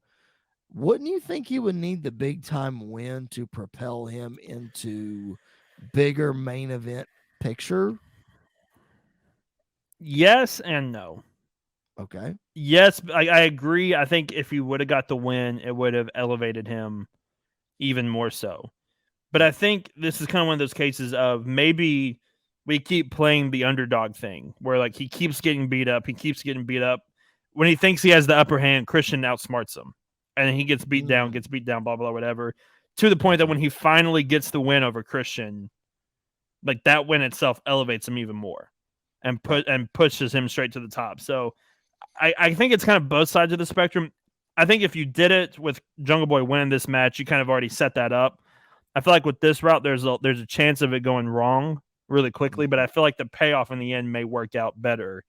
wouldn't you think he would need the big time win to propel him into bigger main event picture? Yes and no. Okay. Yes, I agree. I think if he would have got the win, it would have elevated him even more so. But I think this is kind of one of those cases of maybe we keep playing the underdog thing where, like, he keeps getting beat up. He keeps getting beat up. When he thinks he has the upper hand, Christian outsmarts him. And he gets beat down, blah, blah, whatever. To the point that when he finally gets the win over Christian, like, that win itself elevates him even more and pushes him straight to the top. So I think it's kind of both sides of the spectrum. I think if you did it with Jungle Boy winning this match, you kind of already set that up. I feel like with this route, there's a chance of it going wrong really quickly, but I feel like the payoff in the end may work out better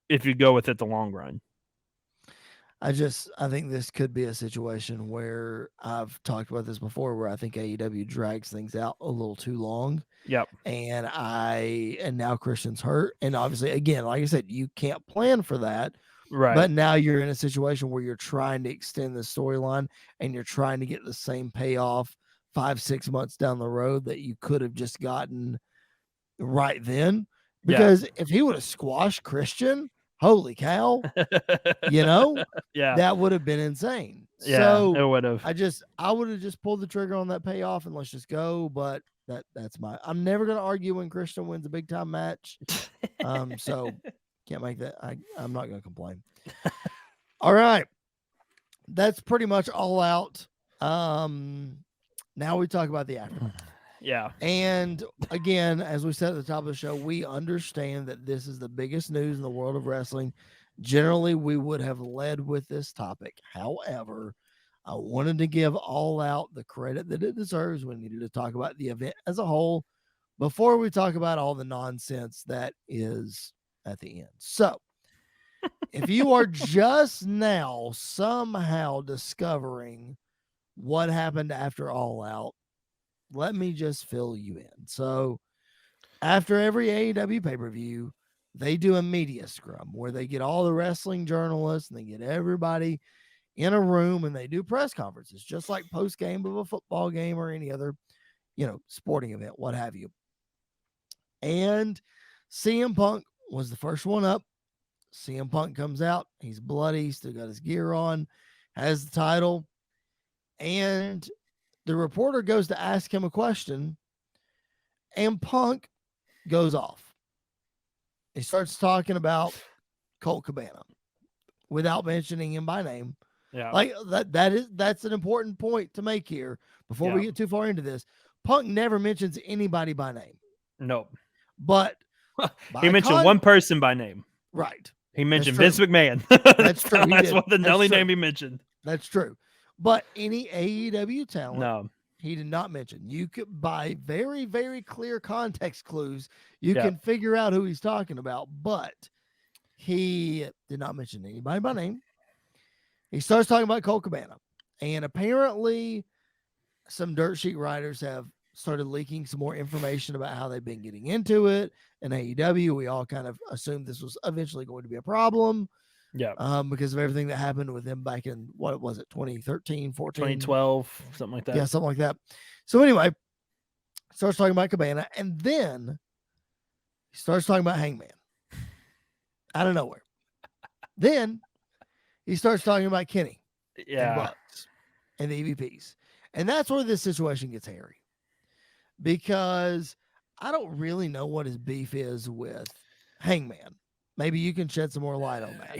if you go with it the long run. I think this could be a situation where I've talked about this before, where I think AEW drags things out a little too long. Yep. And now Christian's hurt. And obviously, again, like I said, you can't plan for that. Right. But now you're in a situation where you're trying to extend the storyline and you're trying to get the same payoff 5-6 months down the road that you could have just gotten right then. Yeah. Because if he would have squashed Christian, holy cow, Yeah. that would have been insane. Yeah, it So would have. I would have just pulled the trigger on that payoff and let's just go. But that's I'm never gonna argue when Christian wins a big time match. So can't make that. I'm not gonna complain. All right. That's pretty much All Out. Now we talk about the aftermath. Yeah. And again, as we said at the top of the show, we understand that this is the biggest news in the world of wrestling. Generally, we would have led with this topic. However, I wanted to give All Out the credit that it deserves. We needed to talk about the event as a whole before we talk about all the nonsense that is at the end. So, if you are just now somehow discovering what happened after All Out, let me just fill you in. So, after every AEW pay-per-view, they do a media scrum where they get all the wrestling journalists and they get everybody in a room and they do press conferences, just like post-game of a football game or any other, sporting event, what have you. And CM Punk was the first one up. CM Punk comes out. He's bloody, still got his gear on, has the title. And the reporter goes to ask him a question, and Punk goes off. He starts talking about Colt Cabana without mentioning him by name. Yeah. Like that's an important point to make here before we get too far into this. Punk never mentions anybody by name. Nope. But he mentioned one person by name. Right. He mentioned Vince McMahon. That's true. That's the only name he mentioned. That's true. But any AEW talent, no, he did not mention. You could, by very, very clear context clues, you can figure out who he's talking about. But he did not mention anybody by name. He starts talking about Colt Cabana. And apparently some dirt sheet writers have started leaking some more information about how they've been getting into it. And AEW, we all kind of assumed this was eventually going to be a problem. Yeah. Because of everything that happened with them back in, what was it, 2013, 14? 2012, something like that. Yeah, something like that. So anyway, starts talking about Cabana. And then he starts talking about Hangman out of nowhere. Then he starts talking about Kenny and Bucks and the EVPs. And that's where this situation gets hairy. Because I don't really know what his beef is with Hangman. Maybe you can shed some more light on that.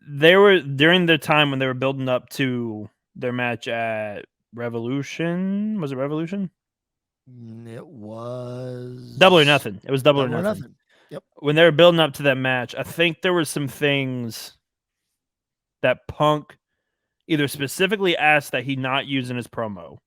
They were, during the time when they were building up to their match at Revolution. Was it Revolution? It was Double or Nothing. It was Double or Nothing. Yep. When they were building up to that match, I think there were some things that Punk either specifically asked that he not use in his promo,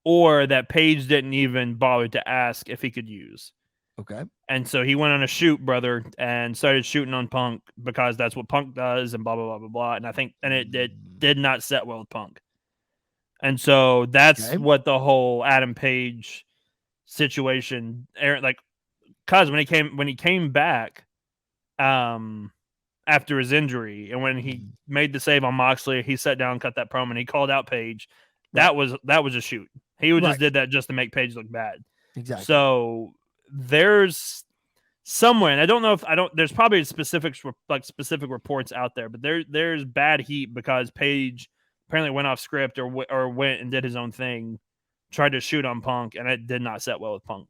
or that Paige didn't even bother to ask if he could use. Okay. And so he went on a shoot, brother, and started shooting on Punk because that's what Punk does, and blah, blah, blah, blah, blah. And I think, and it did not set well with Punk. And so that's what the whole Adam Page situation, like, cause when he came back, after his injury, and when he made the save on Moxley, he sat down, cut that promo, and he called out Page. Right. That was a shoot. He just did that just to make Page look bad. Exactly. So there's somewhere, and I don't know if there's probably specific reports out there, but there's bad heat because Page apparently went off script or went and did his own thing, tried to shoot on Punk, and it did not set well with Punk.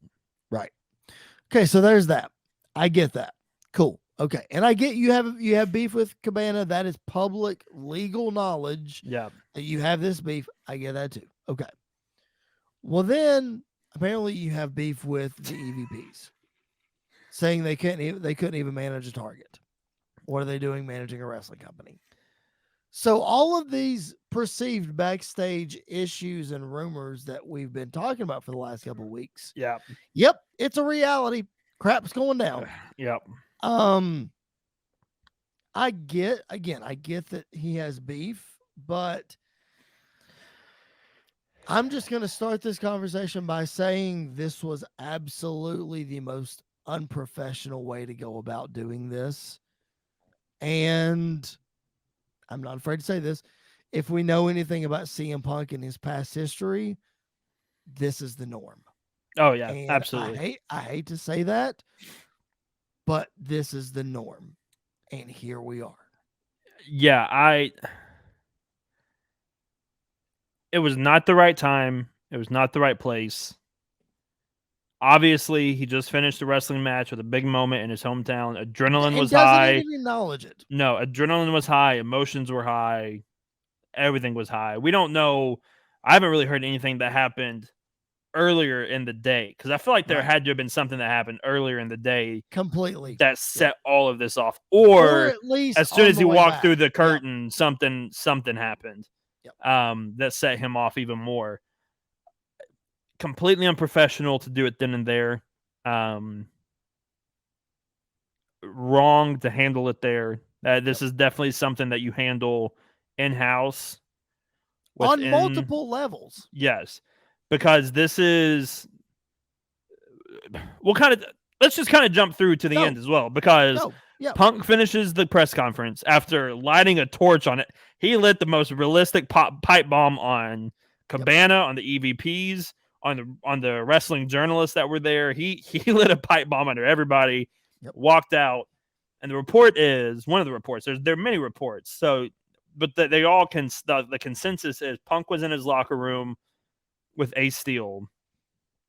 Right. Okay, so there's that. I get that. Cool. Okay, and I get you have beef with Cabana. That is public legal knowledge. Yeah, that you have this beef. I get that too. Okay. Well, then apparently you have beef with the EVPs, saying they couldn't even manage a target. What are they doing managing a wrestling company? So all of these perceived backstage issues and rumors that we've been talking about for the last couple of weeks. Yeah. Yep, it's a reality. Crap's going down. Yep. I get that he has beef, but I'm just going to start this conversation by saying this was absolutely the most unprofessional way to go about doing this. And I'm not afraid to say this. if we know anything about CM Punk and his past history, this is the norm. Oh yeah, And absolutely. I hate to say that, but this is the norm. And here we are. Yeah, it was not the right time. It was not the right place. Obviously, he just finished a wrestling match with a big moment in his hometown. Adrenaline And was doesn't high. even acknowledge it. No, adrenaline was high. Emotions were high. Everything was high. We don't know. I haven't really heard anything that happened earlier in the day because I feel like there Right. had to have been something that happened earlier in the day Completely. that set Yep. all of this off, Or or at least as soon on as the he way walked back. through the Yep. curtain, something happened. Yep. That set him off even more. Completely unprofessional to do it then and there. Wrong to handle it there. This is definitely something that you handle in house On within. multiple levels. Yes, because this is. We'll kind of let's just kind of jump through to the Go. end as well because Go. Yep. Punk finishes the press conference after lighting a torch on it. He lit the most realistic pipe bomb on Cabana, on the EVPs, on the wrestling journalists that were there. He lit a pipe bomb under everybody. Yep. Walked out, and the report is one of the reports. There are many reports, so but they all can. The consensus is Punk was in his locker room with Ace Steel,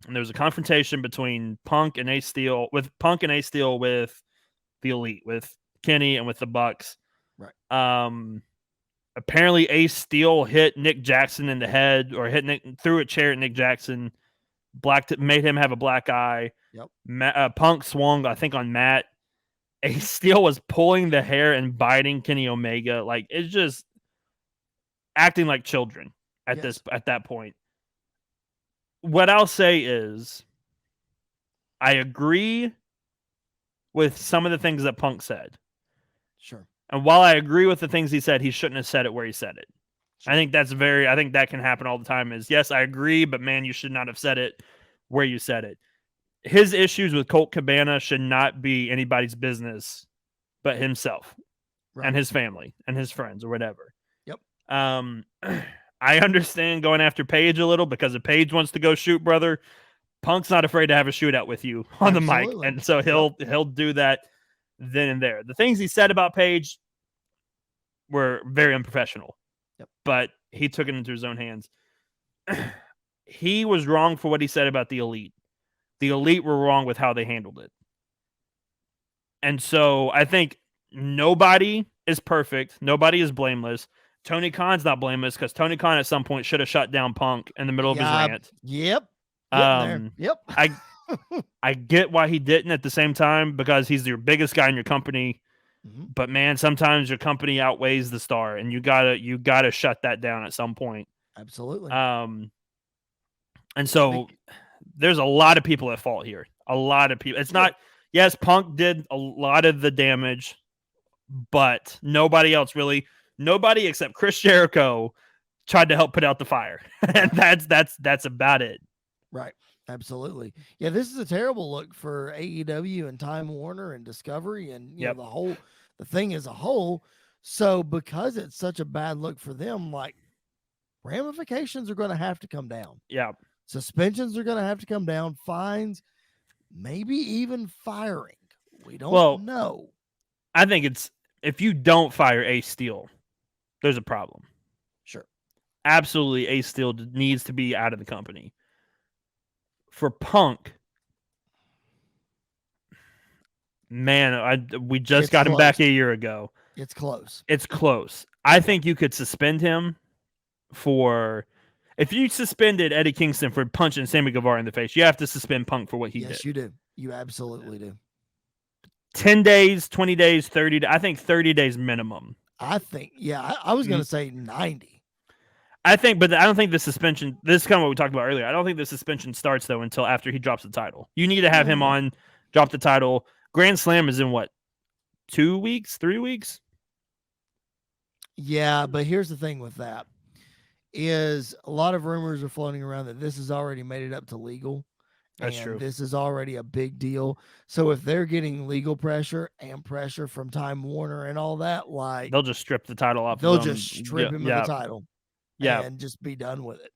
and there was a confrontation between Punk and Ace Steel with the Elite, with Kenny and with the Bucks. Right. Apparently Ace Steel hit Nick Jackson in the head, or threw a chair at Nick Jackson, made him have a black eye. Yep. Punk swung, I think, on Matt. Ace Steel was pulling the hair and biting Kenny Omega. Like, it's just acting like children at that point. What I'll say is, I agree with some of the things that Punk said. Sure. And while I agree with the things he said, he shouldn't have said it where he said it. Sure. I think that can happen all the time is, yes, I agree, but man, you should not have said it where you said it. His issues with Colt Cabana should not be anybody's business but himself, right, and his family and his friends or whatever. Yep. I understand going after Paige a little because if Paige wants to go shoot, brother, Punk's not afraid to have a shootout with you on Absolutely. the mic. And so he'll do that then and there. The things he said about Paige were very unprofessional. Yep. But he took it into his own hands. He was wrong for what he said about the Elite. The Elite were wrong with how they handled it. And so I think nobody is perfect. Nobody is blameless. Tony Khan's not blameless because Tony Khan at some point should have shut down Punk in the middle of his rant. Yep. Yep. I get why he didn't at the same time because he's your biggest guy in your company. Mm-hmm. But man, sometimes your company outweighs the star, and you gotta shut that down at some point. Absolutely. And so there's a lot of people at fault here. A lot of people. It's not. Yes, Punk did a lot of the damage, but nobody else really. Nobody except Chris Jericho tried to help put out the fire, and that's about it. Right. Absolutely. Yeah, this is a terrible look for AEW and Time Warner and Discovery and you know the thing as a whole. So because it's such a bad look for them, like ramifications are going to have to come down. Yeah. Suspensions are going to have to come down, fines, maybe even firing. We don't know. I think it's if you don't fire Ace Steel, there's a problem. Sure. Absolutely, Ace Steel needs to be out of the company. For Punk, man, we just got him back a year ago. It's close. It's close. I think you could suspend him for... If you suspended Eddie Kingston for punching Sammy Guevara in the face, you have to suspend Punk for what he did. Yes, you do. You absolutely do. 10 days, 20 days, 30 days. I think 30 days minimum. I think, I was going to say 90. I think, but I don't think the suspension, this is kind of what we talked about earlier. I don't think the suspension starts, though, until after he drops the title. You need to have him on, drop the title. Grand Slam is in what, 2 weeks, 3 weeks? Yeah, but here's the thing with that. Is a lot of rumors are floating around that this has already made it up to legal That's And true. this is already a big deal. So if they're getting legal pressure and pressure from Time Warner and all that, like They'll just strip the title off they'll of him. just strip him of the title Yeah. and just be done with it.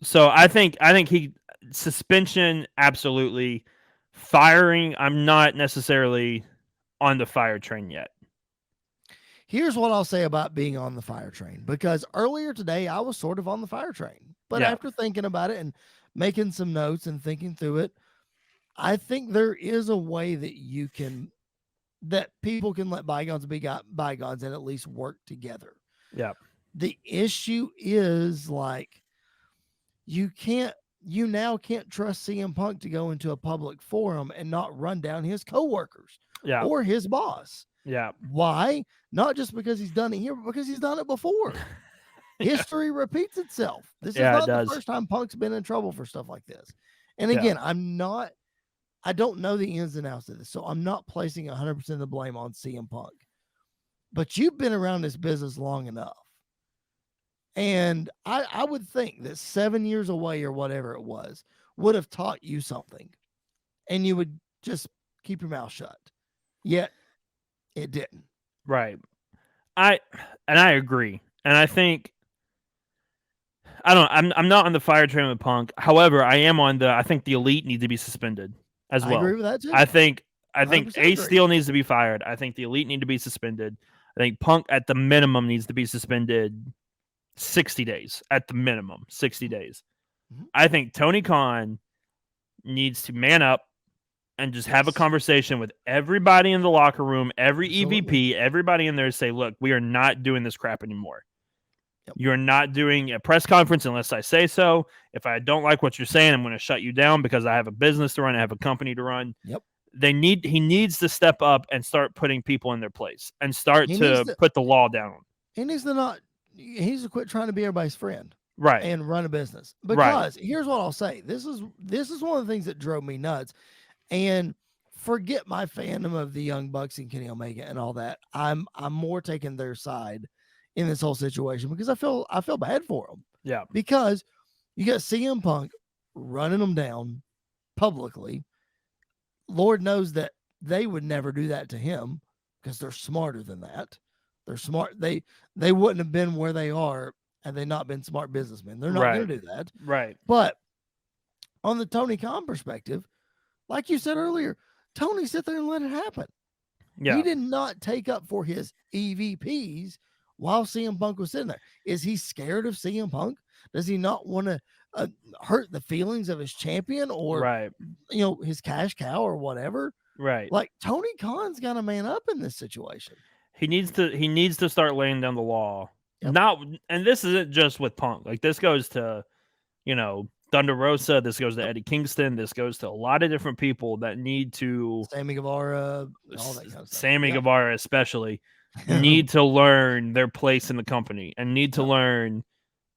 So I think he suspension, absolutely. Firing, I'm not necessarily on the fire train yet. Here's what I'll say about being on the fire train, because earlier today I was sort of on the fire train, but after thinking about it and making some notes and thinking through it, I think there is a way that people can let bygones be bygones and at least work together. Yeah. The issue is, like, you now can't trust CM Punk to go into a public forum and not run down his coworkers or his boss. Yeah. Why? Not just because he's done it here, but because he's done it before. History repeats itself. This is not the first time Punk's been in trouble for stuff like this. And again, I don't know the ins and outs of this, so I'm not placing 100% of the blame on CM Punk. But you've been around this business long enough. And I would think that 7 years away or whatever it was would have taught you something. And you would just keep your mouth shut. Yet it didn't. Right. I agree. And I think I'm not on the fire train with Punk. However, I am on I think the Elite need to be suspended as well. I agree with that too. I think Ace Steel needs to be fired. I think the Elite need to be suspended. I think Punk at the minimum needs to be suspended 60 days. At the minimum, 60 days. Mm-hmm. I think Tony Khan needs to man up and just have a conversation with everybody in the locker room, every EVP, everybody in there, say, look, we are not doing this crap anymore. Yep. You're not doing a press conference unless I say so. If I don't like what you're saying, I'm going to shut you down because I have a business to run. I have a company to run. Yep. He needs to step up and start putting people in their place and start to put the law down. He needs to quit trying to be everybody's friend. Right. And run a business. Because here's what I'll say. This is one of the things that drove me nuts. And forget my fandom of the Young Bucks and Kenny Omega and all that. I'm more taking their side in this whole situation because I feel bad for them. Yeah. Because you got CM Punk running them down publicly. Lord knows that they would never do that to him because they're smarter than that. They're smart. They wouldn't have been where they are had they not been smart businessmen. They're not going to do that. Right. But on the Tony Khan perspective, like you said earlier, Tony sat there and let it happen. Yeah. He did not take up for his EVPs while CM Punk was sitting there. Is he scared of CM Punk? Does he not want to hurt the feelings of his champion or, his cash cow or whatever? Right. Like, Tony Khan's got to man up in this situation. He needs to start laying down the law. Yep. And this isn't just with Punk. Like, this goes to, Thunder Rosa. This goes to Eddie Kingston. This goes to a lot of different people that need to. Sammy Guevara, all that kind of stuff. Sammy Guevara, especially, need to learn their place in the company and need to learn.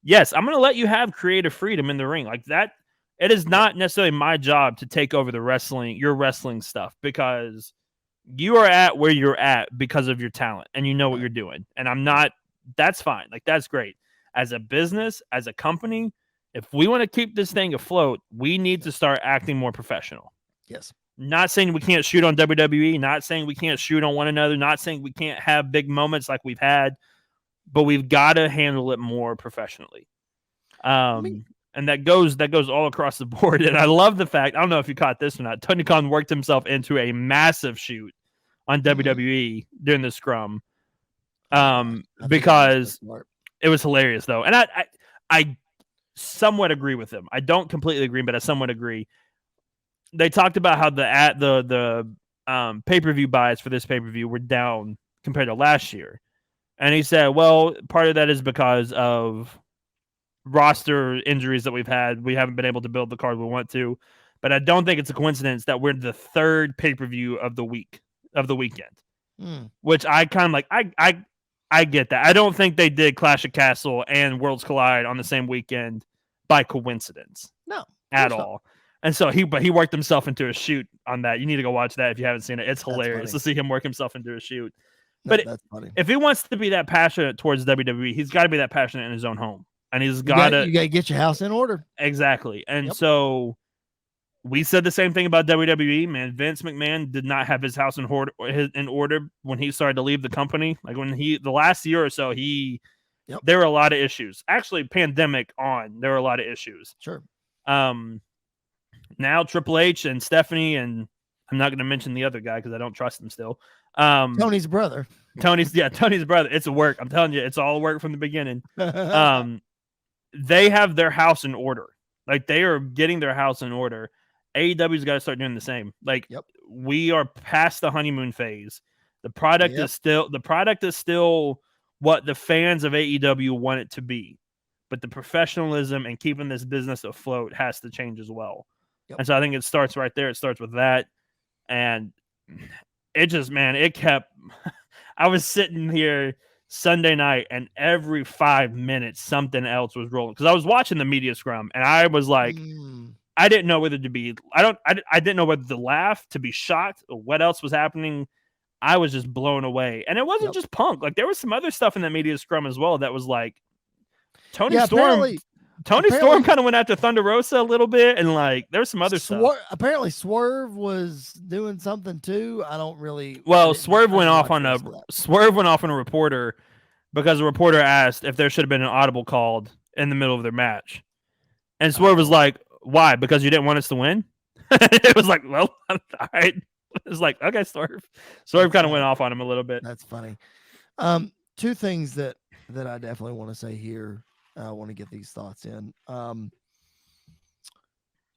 Yes, I'm going to let you have creative freedom in the ring like that. It is not necessarily my job to take over your wrestling stuff because you are at where you're at because of your talent and you know what you're doing. And I'm not. That's fine. Like, that's great. As a business, as a company, if we want to keep this thing afloat, we need to start acting more professional. Yes. Not saying we can't shoot on WWE, not saying we can't shoot on one another, not saying we can't have big moments like we've had, but we've got to handle it more professionally. And that goes all across the board. And I love the fact, I don't know if you caught this or not, Tony Khan worked himself into a massive shoot on WWE during the scrum. Because it was hilarious though. And I somewhat agree with him. I don't completely agree, but I somewhat agree. They talked about how the pay-per-view buys for this pay-per-view were down compared to last year. And he said, well, part of that is because of roster injuries that we've had. We haven't been able to build the card we want to. But I don't think it's a coincidence that we're the third pay-per-view of the weekend. Which I kind of like. I get that. I don't think they did Clash of Castle and Worlds Collide on the same weekend by coincidence. No. At all. And so he worked himself into a shoot on that. You need to go watch that if you haven't seen it. It's hilarious to see him work himself into a shoot. But that's funny. If he wants to be that passionate towards WWE, he's got to be that passionate in his own home. And he's got to... You got to get your house in order. Exactly. And so We said the same thing about WWE, man. Vince McMahon did not have his house in order when he started to leave the company. Like when the last year or so, there were a lot of issues. Actually, pandemic on, there were a lot of issues. Sure. Now Triple H and Stephanie, and I'm not going to mention the other guy because I don't trust him still. Tony's brother. Tony's brother. It's a work. I'm telling you, it's all work from the beginning. They have their house in order. Like they are getting their house in order. AEW's got to start doing the same. Like we are past the honeymoon phase. The product is still what the fans of AEW want it to be. But the professionalism and keeping this business afloat has to change as well. And so I think it starts right there. It starts with that. And it just, man, it kept I was sitting here Sunday night and every 5 minutes something else was rolling. Because I was watching the media scrum and I was like, I didn't know whether to be I didn't know whether to laugh, to be shocked, or what else was happening. I was just blown away. And it wasn't just Punk. Like there was some other stuff in that media scrum as well that was like Tony Storm kind of went after Thunder Rosa a little bit, and like there's some other stuff. Apparently Swerve was doing something too. I don't really. Well, Swerve went off on a reporter because the reporter asked if there should have been an audible called in the middle of their match, and Swerve was like, "Why? Because you didn't want us to win?" It was like, "Well, all right." It's like, okay, Swerve kind of went off on him a little bit. That's funny. Two things that I definitely want to say here. I want to get these thoughts in.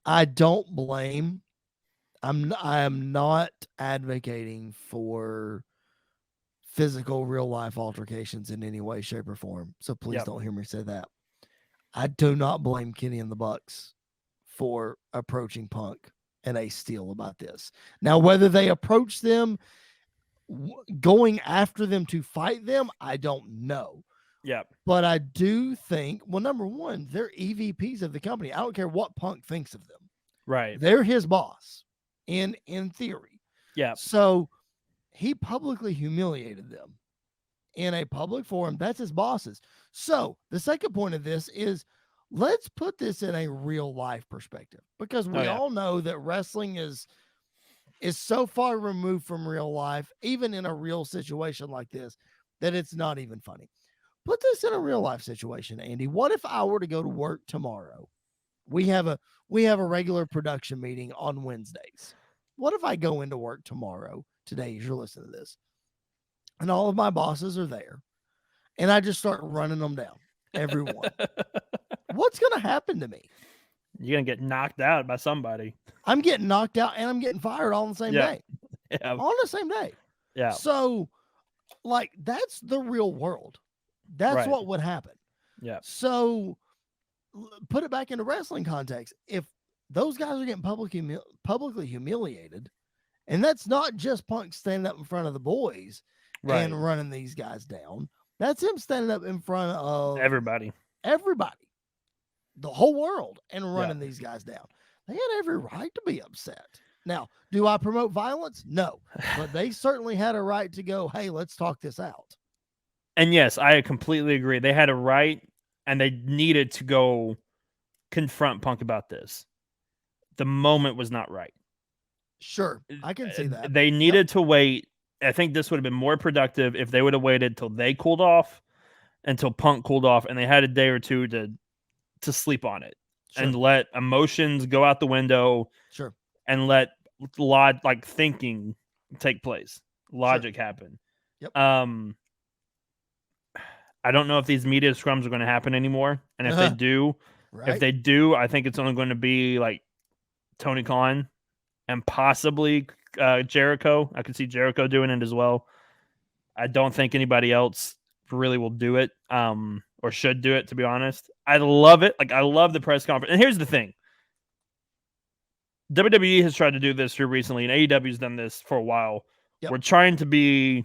I don't blame. I am not advocating for physical, real life altercations in any way, shape, or form. So please don't hear me say that. I do not blame Kenny and the Bucks for approaching Punk and Ace Steel about this. Now, whether they approach them going after them to fight them, I don't know. Yeah. But I do think, well, number one, they're EVPs of the company. I don't care what Punk thinks of them. Right. They're his boss in theory. Yeah. So he publicly humiliated them in a public forum. That's his bosses. So the second point of this is let's put this in a real life perspective, because we all know that wrestling is so far removed from real life, even in a real situation like this, that it's not even funny. Put this in a real life situation, Andy. What if I were to go to work tomorrow? We have a regular production meeting on Wednesdays. What if I go into work tomorrow, today, as you're listening to this, and all of my bosses are there, and I just start running them down, everyone? What's going to happen to me? You're going to get knocked out by somebody. I'm getting knocked out and I'm getting fired all on the same day. Yeah. On the same day. Yeah. So, like, that's the real world. That's what would happen. Yeah. So put it back into wrestling context. If those guys are getting publicly humiliated, and that's not just Punk standing up in front of the boys and running these guys down. That's him standing up in front of everybody, the whole world, and running these guys down. They had every right to be upset. Now, do I promote violence? No, but they certainly had a right to go, hey, let's talk this out. And yes, I completely agree. They had a right, and they needed to go confront Punk about this. The moment was not right. Sure, I can see that. They needed to wait. I think this would have been more productive if they would have waited till they cooled off, until Punk cooled off, and they had a day or two to sleep on it and let emotions go out the window. Sure. And let thinking take place. Logic happen. Yep. I don't know if these media scrums are going to happen anymore. And if they do, I think it's only going to be like Tony Khan and possibly Jericho. I could see Jericho doing it as well. I don't think anybody else really will do it or should do it, to be honest. I love it. Like, I love the press conference. And here's the thing. WWE has tried to do this here recently, and AEW's done this for a while. Yep. We're trying to be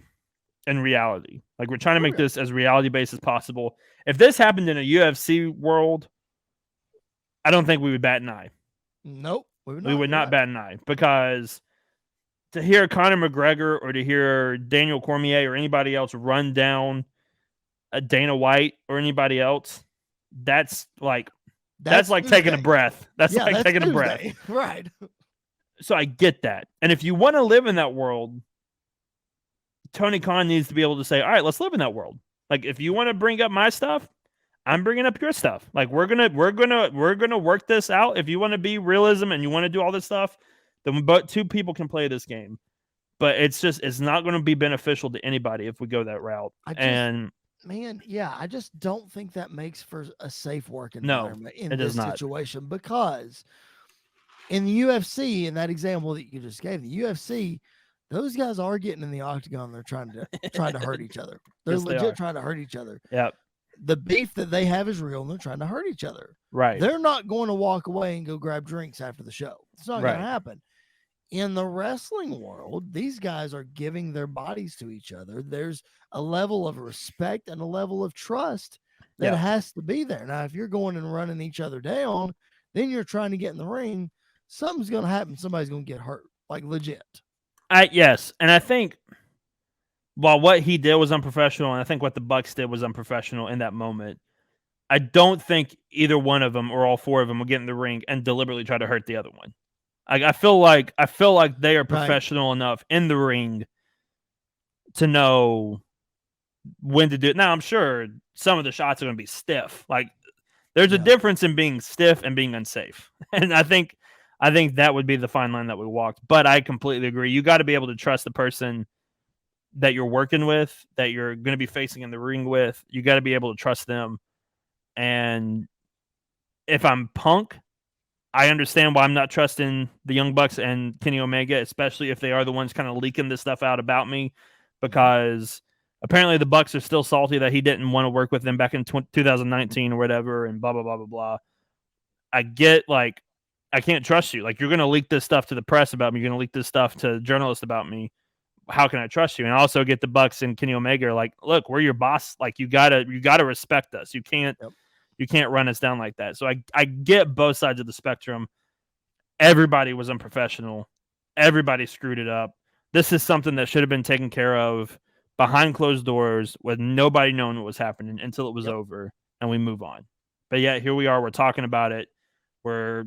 in reality. Like, we're trying to make this as reality-based as possible. If this happened in a UFC world, I don't think we would bat an eye. Nope. We would not bat an eye, because to hear Conor McGregor or to hear Daniel Cormier or anybody else run down a Dana White or anybody else, that's That's like taking a Tuesday. breath. That's Yeah, like that's taking a breath. Tuesday. Right. So I get that. And if you want to live in that world, Tony Khan needs to be able to say, all right, let's live in that world. Like, if you want to bring up my stuff, I'm bringing up your stuff. Like, we're gonna work this out. If you want to be realism and you want to do all this stuff, then but two people can play this game. But it's not going to be beneficial to anybody if we go that route. I just don't think that makes for a safe work environment in this situation, because in the UFC, in that example that you just gave, the UFC, those guys are getting in the octagon. They're trying to hurt each other. They're legit trying to hurt each other. Yeah. The beef that they have is real, and they're trying to hurt each other. Right. They're not going to walk away and go grab drinks after the show. It's not going to happen. In the wrestling world, these guys are giving their bodies to each other. There's a level of respect and a level of trust that has to be there. Now, if you're going and running each other down, then you're trying to get in the ring. Something's going to happen. Somebody's going to get hurt, like legit. Yes, and I think while what he did was unprofessional, and I think what the Bucks did was unprofessional in that moment, I don't think either one of them or all four of them will get in the ring and deliberately try to hurt the other one. I feel like they are professional enough in the ring to know when to do it. Now, I'm sure some of the shots are going to be stiff. Like, there's a difference in being stiff and being unsafe, and I think that would be the fine line that we walked. But I completely agree. You got to be able to trust the person that you're working with, that you're going to be facing in the ring with. You got to be able to trust them. And if I'm Punk, I understand why I'm not trusting the Young Bucks and Kenny Omega, especially if they are the ones kind of leaking this stuff out about me, because apparently the Bucks are still salty that he didn't want to work with them back in 2019 or whatever, and blah, blah, blah, blah, blah. I get, like, I can't trust you. Like, you're going to leak this stuff to the press about me. You're going to leak this stuff to journalists about me. How can I trust you? And I also get the Bucks and Kenny Omega are like, look, we're your boss. Like, you gotta respect us. You can't run us down like that. So I get both sides of the spectrum. Everybody was unprofessional. Everybody screwed it up. This is something that should have been taken care of behind closed doors with nobody knowing what was happening until it was over, and we move on. But yeah, here we are. We're talking about it. We're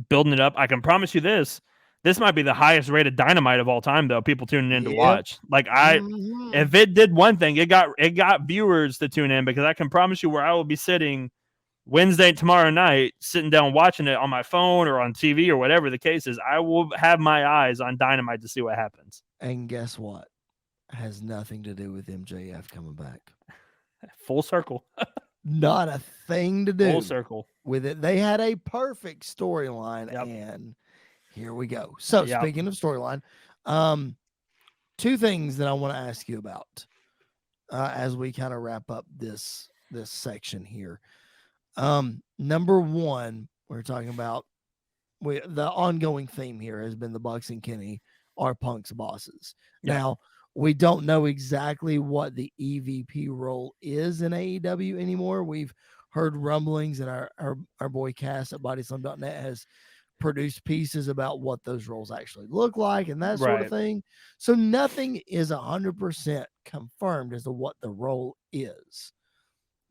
building it up. I can promise you this. This might be the highest rated Dynamite of all time, though. People tuning in to watch. Like, if it did one thing, it got viewers to tune in, because I can promise you where I will be sitting Wednesday, tomorrow night, sitting down watching it on my phone or on TV or whatever the case is. I will have my eyes on Dynamite to see what happens. And guess what? It has nothing to do with MJF coming back. Full circle. Not a thing to do. Full circle with it. They had a perfect storyline, and here we go. So speaking of storyline, two things that I want to ask you about as we kind of wrap up this section here. Number one, we're talking about the ongoing theme here has been the Bucks and Kenny are Punk's bosses. Now, we don't know exactly what the EVP role is in AEW anymore. We've heard rumblings, and our boy Cass at bodyslam.net has produced pieces about what those roles actually look like and that sort of thing. So nothing is 100% confirmed as to what the role is.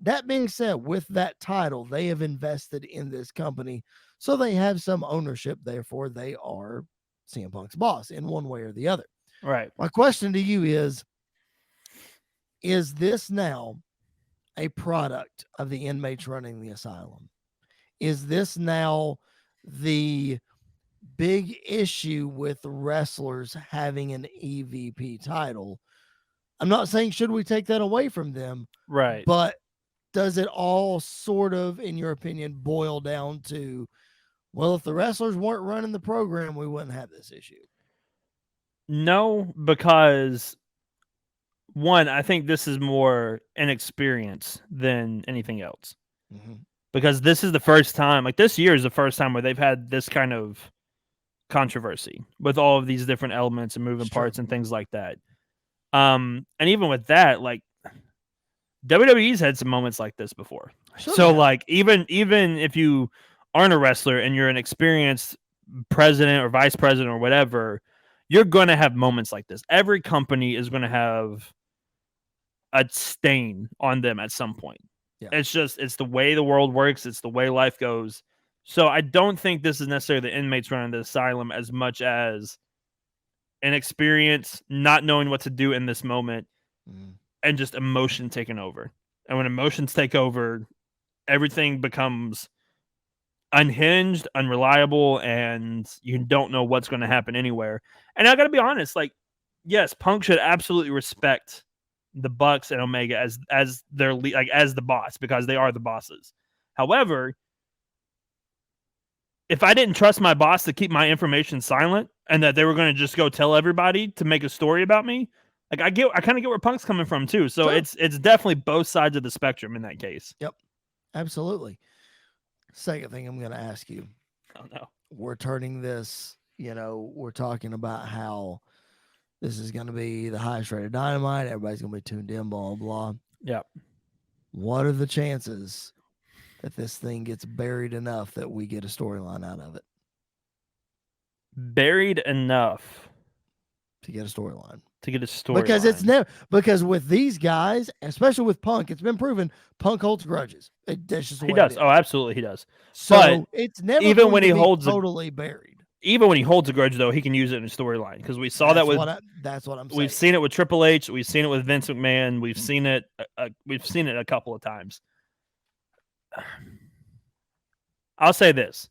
That being said, with that title, they have invested in this company, so they have some ownership. Therefore, they are CM Punk's boss in one way or the other. Right. My question to you is this now a product of the inmates running the asylum? Is this now the big issue with wrestlers having an EVP title? I'm not saying should we take that away from them, right? But does it all sort of, in your opinion, boil down to, well, if the wrestlers weren't running the program, we wouldn't have this issue? No, because one, I think this is more an experience than anything else. Mm-hmm. Because this is the first time, like this year is the first time where they've had this kind of controversy with all of these different elements and moving parts and things like that. And even with that, like WWE's had some moments like this before. So like even if you aren't a wrestler and you're an experienced president or vice president or whatever, you're going to have moments like this. Every company is going to have a stain on them at some point. Yeah. It's the way the world works. It's the way life goes. So I don't think this is necessarily the inmates running the asylum as much as an experience, not knowing what to do in this moment, and just emotion taking over. And when emotions take over, everything becomes unhinged, unreliable, and you don't know what's going to happen anywhere. And I got to be honest, like, yes, Punk should absolutely respect the Bucks and Omega as their like as the boss, because they are the bosses. However, if I didn't trust my boss to keep my information silent and that they were going to just go tell everybody to make a story about me, like I kind of get where Punk's coming from too. So Sure. it's definitely both sides of the spectrum in that case. Yep, absolutely. Second thing I'm going to ask you. Oh no, we're turning this. We're talking about how this is going to be the highest rated Dynamite. Everybody's going to be tuned in. Blah blah. yeah. What are the chances that this thing gets buried enough that we get a storyline out of it? Buried enough to get a storyline. Because it's never, because with these guys, especially with Punk, it's been proven Punk holds grudges. That's just the he way does. it is. Oh, absolutely, he does. So but it's never even when he holds totally buried. Even when he holds a grudge, though, he can use it in a storyline, because we saw that's that with. That's what I'm saying. We've seen it with Triple H. We've seen it with Vince McMahon. We've seen it. We've seen it a couple of times. I'll say this: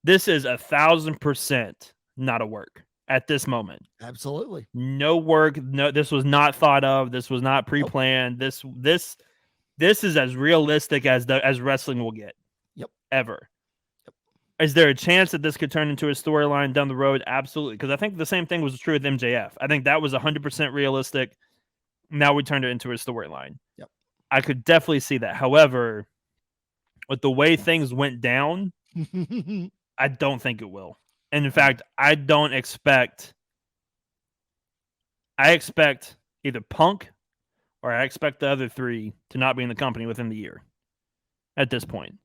this is 1,000% not a work at this moment. Absolutely, no work. No, this was not thought of. This was not pre-planned. Nope. This is as realistic as wrestling will get. Yep. Ever. Yep. Is there a chance that this could turn into a storyline down the road? Absolutely, because I think the same thing was true with MJF. I think that was 100% realistic. Now we turned it into a storyline. Yep. I could definitely see that. However, with the way things went down, I don't think it will. And in fact, I expect either Punk or I expect the other three to not be in the company within the year at this point.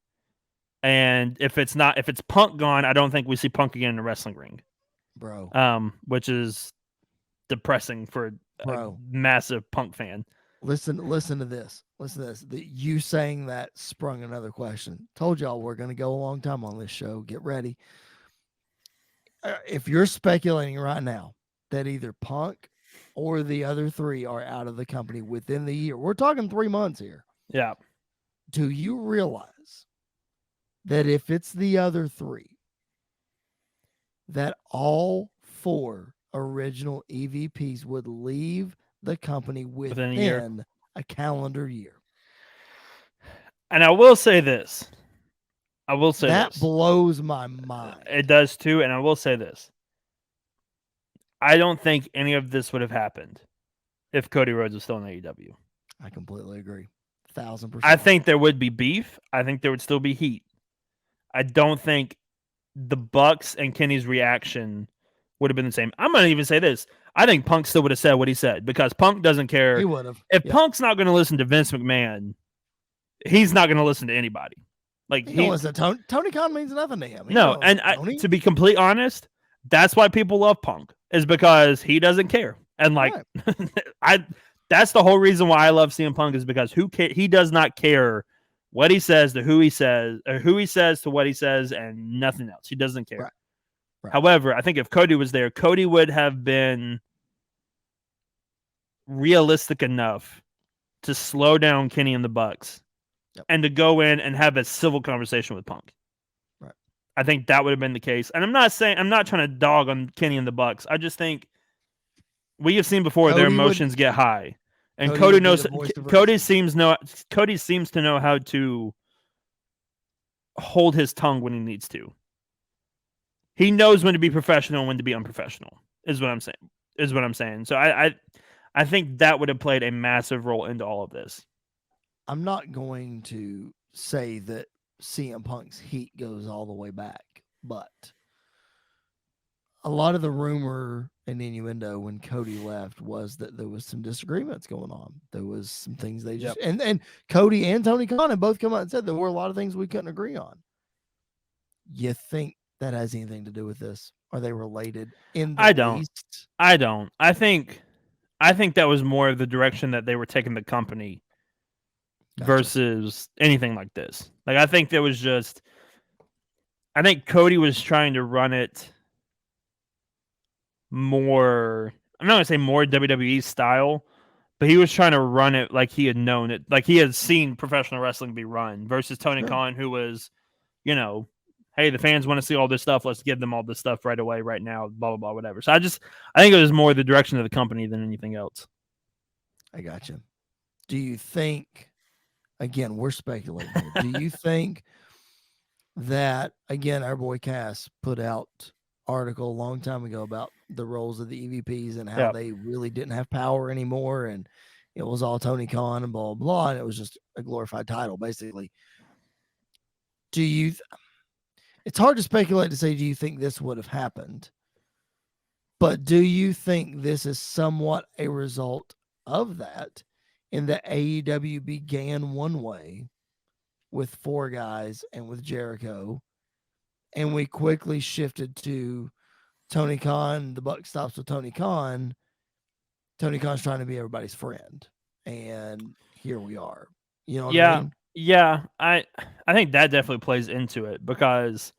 And if it's Punk gone, I don't think we see Punk again in the wrestling ring. Bro. Which is depressing for a massive Punk fan. Listen to this. You saying that sprung another question. Told y'all we're going to go a long time on this show. Get ready. If you're speculating right now that either Punk or the other three are out of the company within the year, we're talking 3 months here. Yeah. Do you realize that if it's the other three, that all 4 original EVPs would leave the company within a calendar year? And I will say this. That blows my mind. It does too. And I will say this. I don't think any of this would have happened if Cody Rhodes was still in AEW. I completely agree. 1,000%. I think there would be beef. I think there would still be heat. I don't think the Bucks and Kenny's reaction would have been the same. I'm going to even say this. I think Punk still would have said what he said, because Punk doesn't care. He would have. If Punk's not going to listen to Vince McMahon, he's not going to listen to anybody. Like Tony Khan means nothing to him. To be completely honest, that's why people love Punk, is because he doesn't care. And that's the whole reason why I love CM Punk, is because he does not care what he says to who he says, or who he says to what he says, and nothing else. He doesn't care. Right. However, I think if Cody was there, Cody would have been realistic enough to slow down Kenny and the Bucks. Yep. And to go in and have a civil conversation with Punk. Right. I think that would have been the case. And I'm not trying to dog on Kenny and the Bucks. I just think we have seen before their emotions get high. And Cody seems to know how to hold his tongue when he needs to. He knows when to be professional and when to be unprofessional, is what I'm saying. So I think that would have played a massive role into all of this. I'm not going to say that CM Punk's heat goes all the way back, but a lot of the rumor and innuendo when Cody left was that there was some disagreements going on. There was some things they just and Cody and Tony Khan have both come out and said there were a lot of things we couldn't agree on. You think that has anything to do with this? Are they related? I don't. I think that was more of the direction that they were taking the company. versus anything like this. Like, I think there was just, I think Cody was trying to run it more, I'm not going to say more WWE style, but he was trying to run it like he had known it, like he had seen professional wrestling be run, versus Tony Khan, who was, you know, hey, the fans want to see all this stuff. Let's give them all this stuff right away, right now, blah, blah, blah, whatever. So I think it was more the direction of the company than anything else. I got you. Do you think, again, we're speculating here, do you think that, again, our boy Cass put out article a long time ago about the roles of the EVPs and how they really didn't have power anymore, and it was all Tony Khan and blah, blah, and it was just a glorified title, basically. Do you... It's hard to speculate to say, do you think this would have happened? But do you think this is somewhat a result of that, in that AEW began one way with 4 guys and with Jericho, and we quickly shifted to Tony Khan, the buck stops with Tony Khan. Tony Khan's trying to be everybody's friend, and here we are. You know what I mean? Yeah, I think that definitely plays into it, because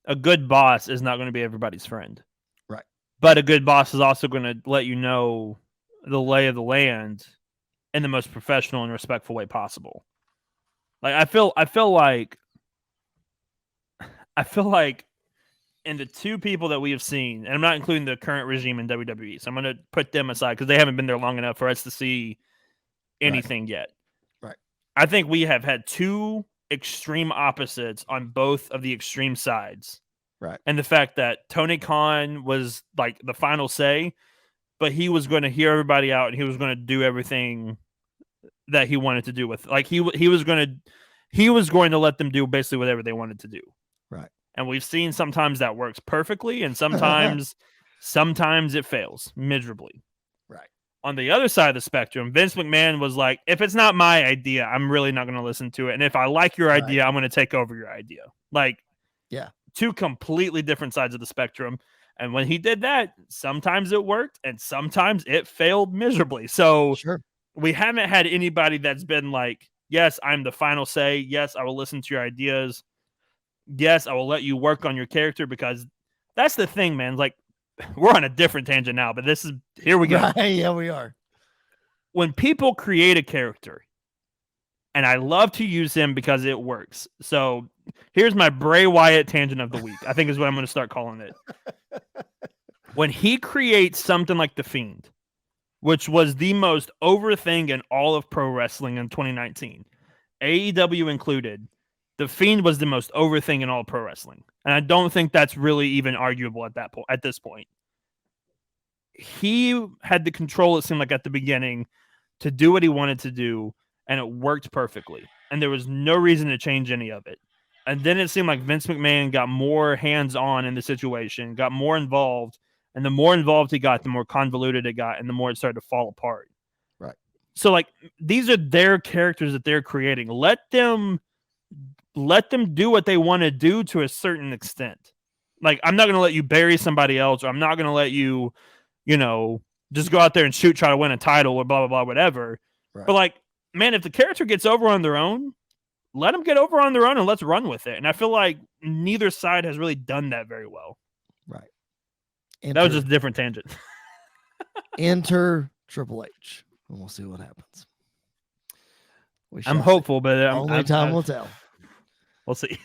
a good boss is not going to be everybody's friend. Right. But a good boss is also going to let you know the lay of the land in the most professional and respectful way possible. Like, I feel like in the 2 people that we have seen, and I'm not including the current regime in WWE, so I'm going to put them aside because they haven't been there long enough for us to see anything yet. Right. I think we have had 2 extreme opposites on both of the extreme sides. Right. And the fact that Tony Khan was like the final say, but he was going to hear everybody out and he was going to do everything that he wanted to do with, like, he was going to let them do basically whatever they wanted to do. Right. And we've seen sometimes that works perfectly, and sometimes it fails miserably. Right. On the other side of the spectrum, Vince McMahon was like, if it's not my idea, I'm really not going to listen to it. And if I like your idea, I'm going to take over your idea. Like, 2 completely different sides of the spectrum. And when he did that, sometimes it worked and sometimes it failed miserably. So we haven't had anybody that's been like, yes, I'm the final say. Yes, I will listen to your ideas. Yes, I will let you work on your character, because that's the thing, man. Like, we're on a different tangent now, but here we go. Right, yeah, we are. When people create a character, and I love to use him because it works. So here's my Bray Wyatt tangent of the week, I think is what I'm going to start calling it. When he creates something like The Fiend, which was the most over thing in all of pro wrestling in 2019, AEW included, The Fiend was the most over thing in all pro wrestling. And I don't think that's really even arguable at this point. He had the control, it seemed like, at the beginning to do what he wanted to do, and it worked perfectly. And there was no reason to change any of it. And then it seemed like Vince McMahon got more hands-on in the situation, got more involved, and the more involved he got, the more convoluted it got, and the more it started to fall apart. Right. So, like, these are their characters that they're creating. Let them do what they want to do to a certain extent. Like, I'm not going to let you bury somebody else, or I'm not going to let you, just go out there and try to win a title, or blah, blah, blah, whatever. Right. But, like, man, if the character gets over on their own, let them get over on their own and let's run with it. And I feel like neither side has really done that very well. Right. That was just a different tangent. Enter Triple H, and we'll see what happens. I'm hopeful, but only time will tell. We'll see.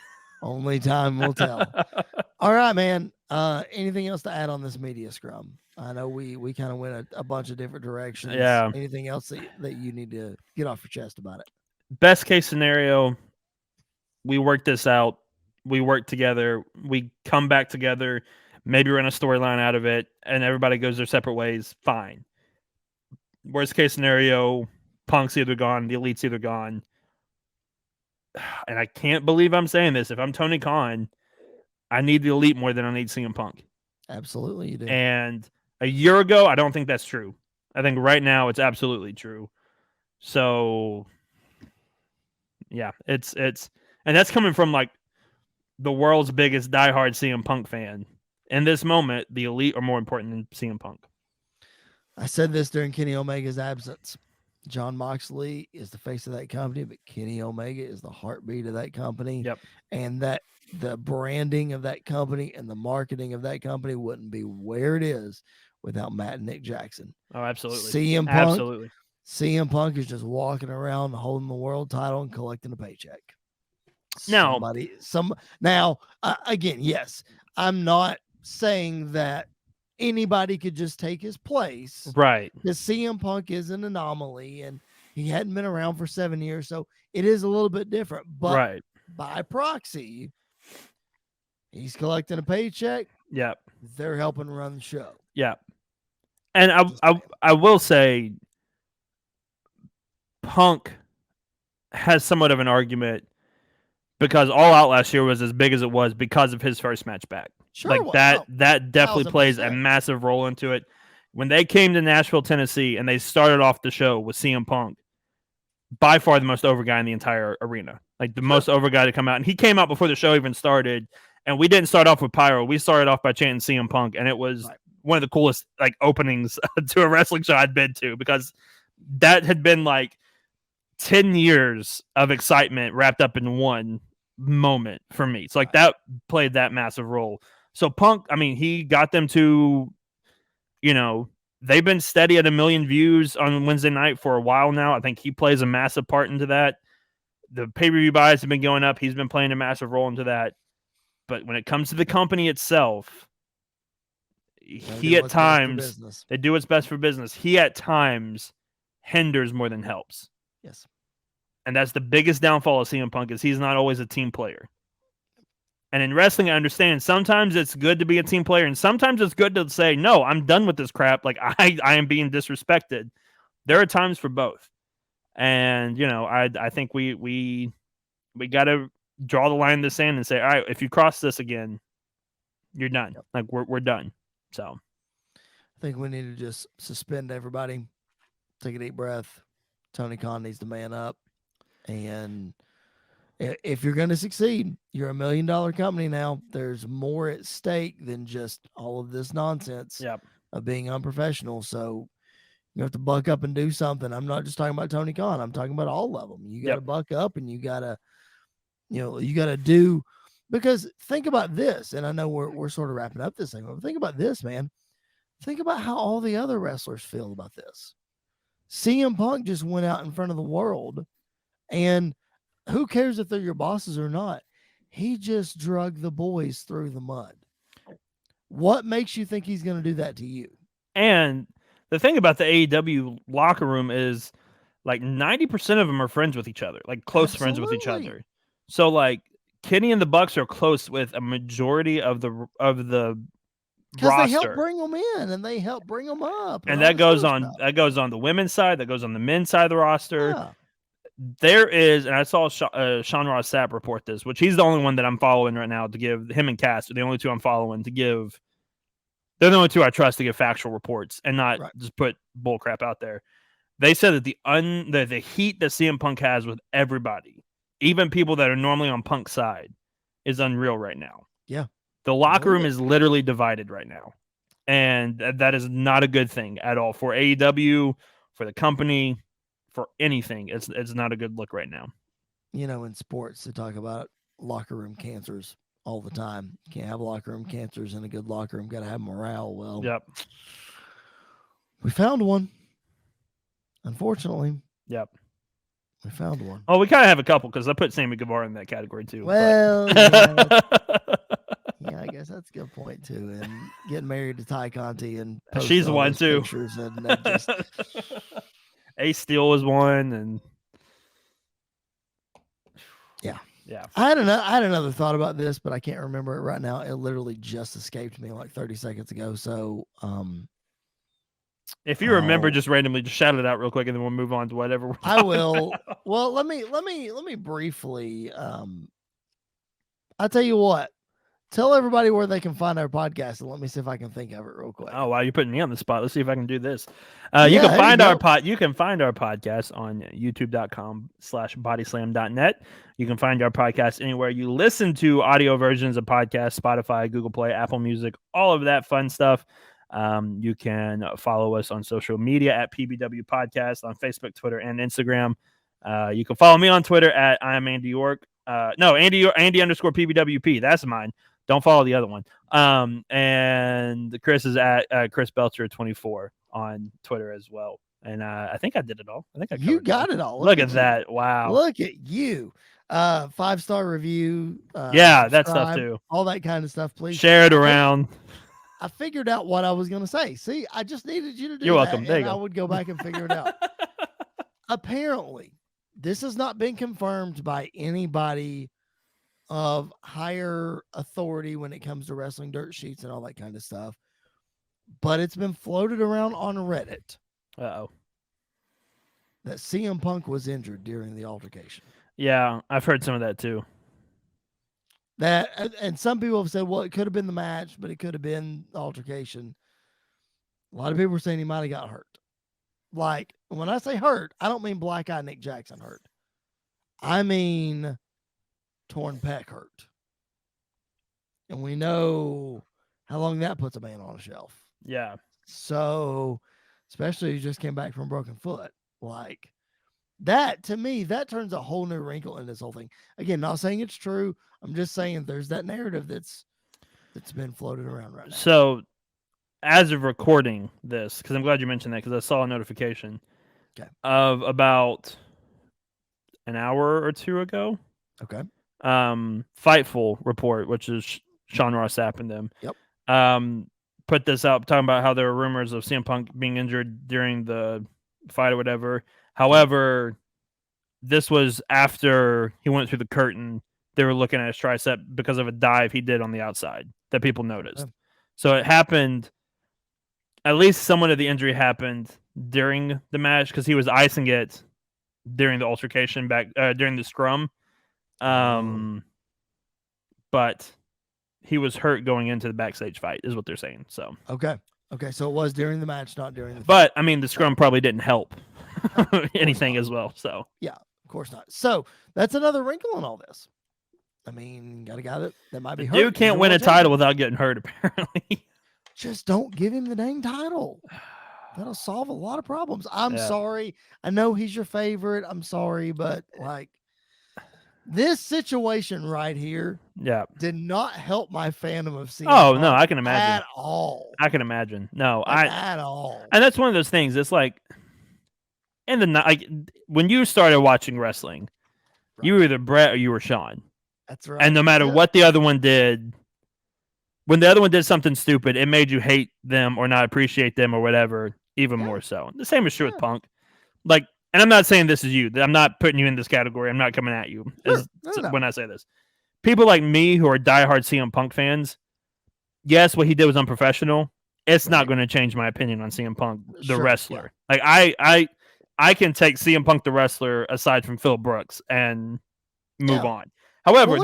Only time will tell. All right, man. Anything else to add on this media scrum? I know we kind of went a bunch of different directions. Yeah. Anything else that you need to get off your chest about it? Best case scenario, we work this out. We work together. We come back together. Maybe run a storyline out of it, and everybody goes their separate ways. Fine. Worst case scenario, Punk's either gone, the Elite's either gone. And I can't believe I'm saying this. If I'm Tony Khan, I need the Elite more than I need CM Punk. Absolutely, you do. And a year ago, I don't think that's true. I think right now it's absolutely true. So, yeah, it's and that's coming from like the world's biggest diehard CM Punk fan. In this moment, the Elite are more important than CM Punk. I said this during Kenny Omega's absence. John Moxley is the face of that company, but Kenny Omega is the heartbeat of that company. Yep. And that the branding of that company and the marketing of that company wouldn't be where it is without Matt and Nick Jackson. Oh, absolutely. CM Punk is just walking around holding the world title and collecting a paycheck. Now, again, yes, I'm not saying that anybody could just take his place. right. Because CM Punk is an anomaly and he hadn't been around for 7 years. So it is a little bit different. But Right. by proxy, he's collecting a paycheck. Yep. They're helping run the show. Yep. And I will say Punk has somewhat of an argument because All Out last year was as big as it was because of his first match back. Sure, like that definitely plays a 1000%. massive role into it. When they came to Nashville, Tennessee, and they started off the show with CM Punk, by far the most over guy in the entire arena, like the most over guy to come out. And he came out before the show even started, and we didn't start off with pyro. We started off by chanting CM Punk, and it was one of the coolest like openings to a wrestling show I'd been to, because that had been like 10 years of excitement wrapped up in one moment for me. So like that played that massive role. So Punk, I mean, he got them to, they've been steady at 1 million views on Wednesday night for a while now. I think he plays a massive part into that. The pay-per-view buys have been going up. He's been playing a massive role into that. But when it comes to the company itself, he at times, they do what's best for business. He at times hinders more than helps. Yes. And that's the biggest downfall of CM Punk, is he's not always a team player. And in wrestling, I understand sometimes it's good to be a team player, and sometimes it's good to say, no, I'm done with this crap. Like I am being disrespected. There are times for both. And, I think we got to draw the line in the sand and say, all right, if you cross this again, you're done. Yep. Like we're done. So I think we need to just suspend everybody, take a deep breath. Tony Khan needs to man up. And if you're going to succeed, you're $1 million company now. There's more at stake than just all of this nonsense of being unprofessional. So you have to buck up and do something. I'm not just talking about Tony Khan. I'm talking about all of them. You got to buck up, and you got to do, because think about this. And I know we're sort of wrapping up this thing, but think about this, man. Think about how all the other wrestlers feel about this. CM Punk just went out in front of the world, and who cares if they're your bosses or not? He just drug the boys through the mud. What makes you think he's going to do that to you? And the thing about the AEW locker room is like 90% of them are friends with each other, like close friends with each other. So like Kenny and the Bucks are close with a majority of the roster. They help bring them in, and they help bring them up. And that goes on the women's side, that goes on the men's side of the roster. Yeah. There is, and I saw Sean Ross Sapp report this, which he's the only one that I'm following right now to give, him and Cass are the only two I'm following to give. They're the only two I trust to give factual reports and not just put bull crap out there. They said that the heat that CM Punk has with everybody, even people that are normally on Punk's side, is unreal right now. Yeah. The locker room is literally divided right now. And that is not a good thing at all for AEW, for the company, for anything. It's not a good look right now. In sports, they talk about locker room cancers all the time. You can't have locker room cancers in a good locker room. Got to have morale. Well, we found one. Unfortunately. Yep. We found one. Oh, we kind of have a couple, because I put Sammy Guevara in that category too. Well, yeah, I guess that's a good point too. And getting married to Ty Conti, and she's one too. And just... Ace Steel was one, and yeah. I had another thought about this, but I can't remember it right now. It literally just escaped me like 30 seconds ago. So, if you remember, just randomly, just shout it out real quick, and then we'll move on to whatever. I will. Well, let me briefly. I'll tell you what. Tell everybody where they can find our podcast, and let me see if I can think of it real quick. Oh wow, you're putting me on the spot. Let's see if I can do this. You can find our podcast on youtube.com/bodyslam.net. You can find our podcast anywhere you listen to audio versions of podcasts: Spotify, Google Play, Apple Music, all of that fun stuff. You can follow us on social media at PBW Podcast on Facebook, Twitter, and Instagram. You can follow me on Twitter at I am Andy York. No, Andy _ PBWP. That's mine. Don't follow the other one. And Chris is at Chris Belcher 24 on Twitter as well. And I think I did it all. I think I You covered got all. it all. Look at that. Wow. Look at you. 5-star review. Yeah, that stuff subscribe, too. all that kind of stuff, please. Share it around. I figured out what I was going to say. See, I just needed you to do You're that, welcome. There you and go. I would go back and figure it out. Apparently, this has not been confirmed by anybody of higher authority when it comes to wrestling dirt sheets and all that kind of stuff, but it's been floated around on Reddit Uh-oh. that CM Punk was injured during the altercation. Yeah, I've heard some of that too. And some people have said, well, it could have been the match, but it could have been the altercation. A lot of people were saying he might have got hurt. Like, when I say hurt, I don't mean Black Eye Nick Jackson hurt. I mean torn pec hurt. And we know how long that puts a man on a shelf. Yeah. So, especially if you just came back from a broken foot. Like, that, to me, that turns a whole new wrinkle in this whole thing. Again, not saying it's true. I'm just saying there's that narrative that's been floated around right now. So, as of recording this, because I'm glad you mentioned that, because I saw a notification of about an hour or two ago. Okay. Fightful report, which is Sean Ross Sapp and them. Yep. Put this up talking about how there were rumors of CM Punk being injured during the fight or whatever. However, this was after he went through the curtain. They were looking at his tricep because of a dive he did on the outside that people noticed. So it happened. At least somewhat of the injury happened during the match because he was icing it during the altercation back during the scrum. But he was hurt going into the backstage fight, is what they're saying. So okay, so it was during the match, not during the fight. But I mean, the scrum probably didn't help anything as well. So yeah, of course not. So that's another wrinkle in all this. I mean, got a guy that might be hurt. Dude can't win a title without getting hurt, apparently. Just don't give him the dang title. That'll solve a lot of problems. I'm sorry. I know he's your favorite. I'm sorry, but like this situation right here did not help my fandom of CM Punk no, I can imagine. At all. I can imagine. No, at all. And that's one of those things. It's like when you started watching wrestling, you were either Brett or you were Sean. That's right. And no matter what the other one did, when the other one did something stupid, it made you hate them or not appreciate them or whatever, even more so. The same is true with Punk. Like, and I'm not saying this is you. I'm not putting you in this category. I'm not coming at you when I say this. People like me who are diehard CM Punk fans, yes, what he did was unprofessional. It's not going to change my opinion on CM Punk, the wrestler. Like, I can take CM Punk, the wrestler, aside from Phil Brooks and move on. However,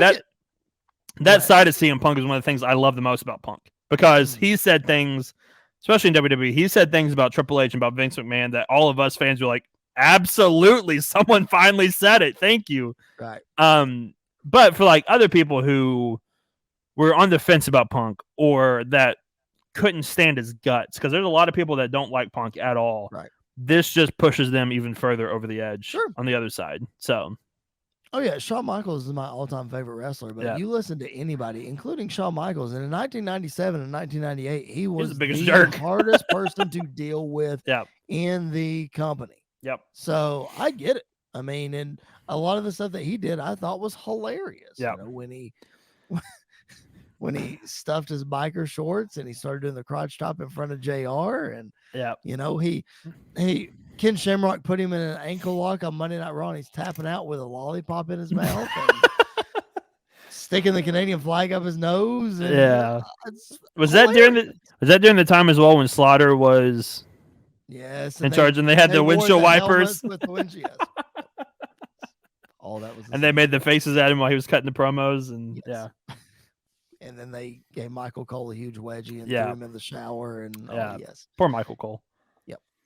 that side of CM Punk is one of the things I love the most about Punk because he said things, especially in WWE, he said things about Triple H and about Vince McMahon that all of us fans were like, absolutely, someone finally said it. Thank you. Right. But for like other people who were on the fence about Punk or that couldn't stand his guts, because there's a lot of people that don't like Punk at all. Right. This just pushes them even further over the edge on the other side. So. Oh, yeah, Shawn Michaels is my all-time favorite wrestler, but you listen to anybody, including Shawn Michaels, and in 1997 and 1998, he was the biggest jerk. Hardest person to deal with Yep. in the company. Yep. So I get it. I mean, and a lot of the stuff that he did, I thought was hilarious. Yep. You know, when he stuffed his biker shorts and he started doing the crotch top in front of JR, and you know, Ken Shamrock put him in an ankle lock on Monday Night Raw, and he's tapping out with a lollipop in his mouth and sticking the Canadian flag up his nose. And was that during the time as well when Slaughter was in charge and they had the windshield wipers with the windshield? All that was, and they made the faces at him while he was cutting the promos, and and then they gave Michael Cole a huge wedgie and threw him in the shower, and poor Michael Cole.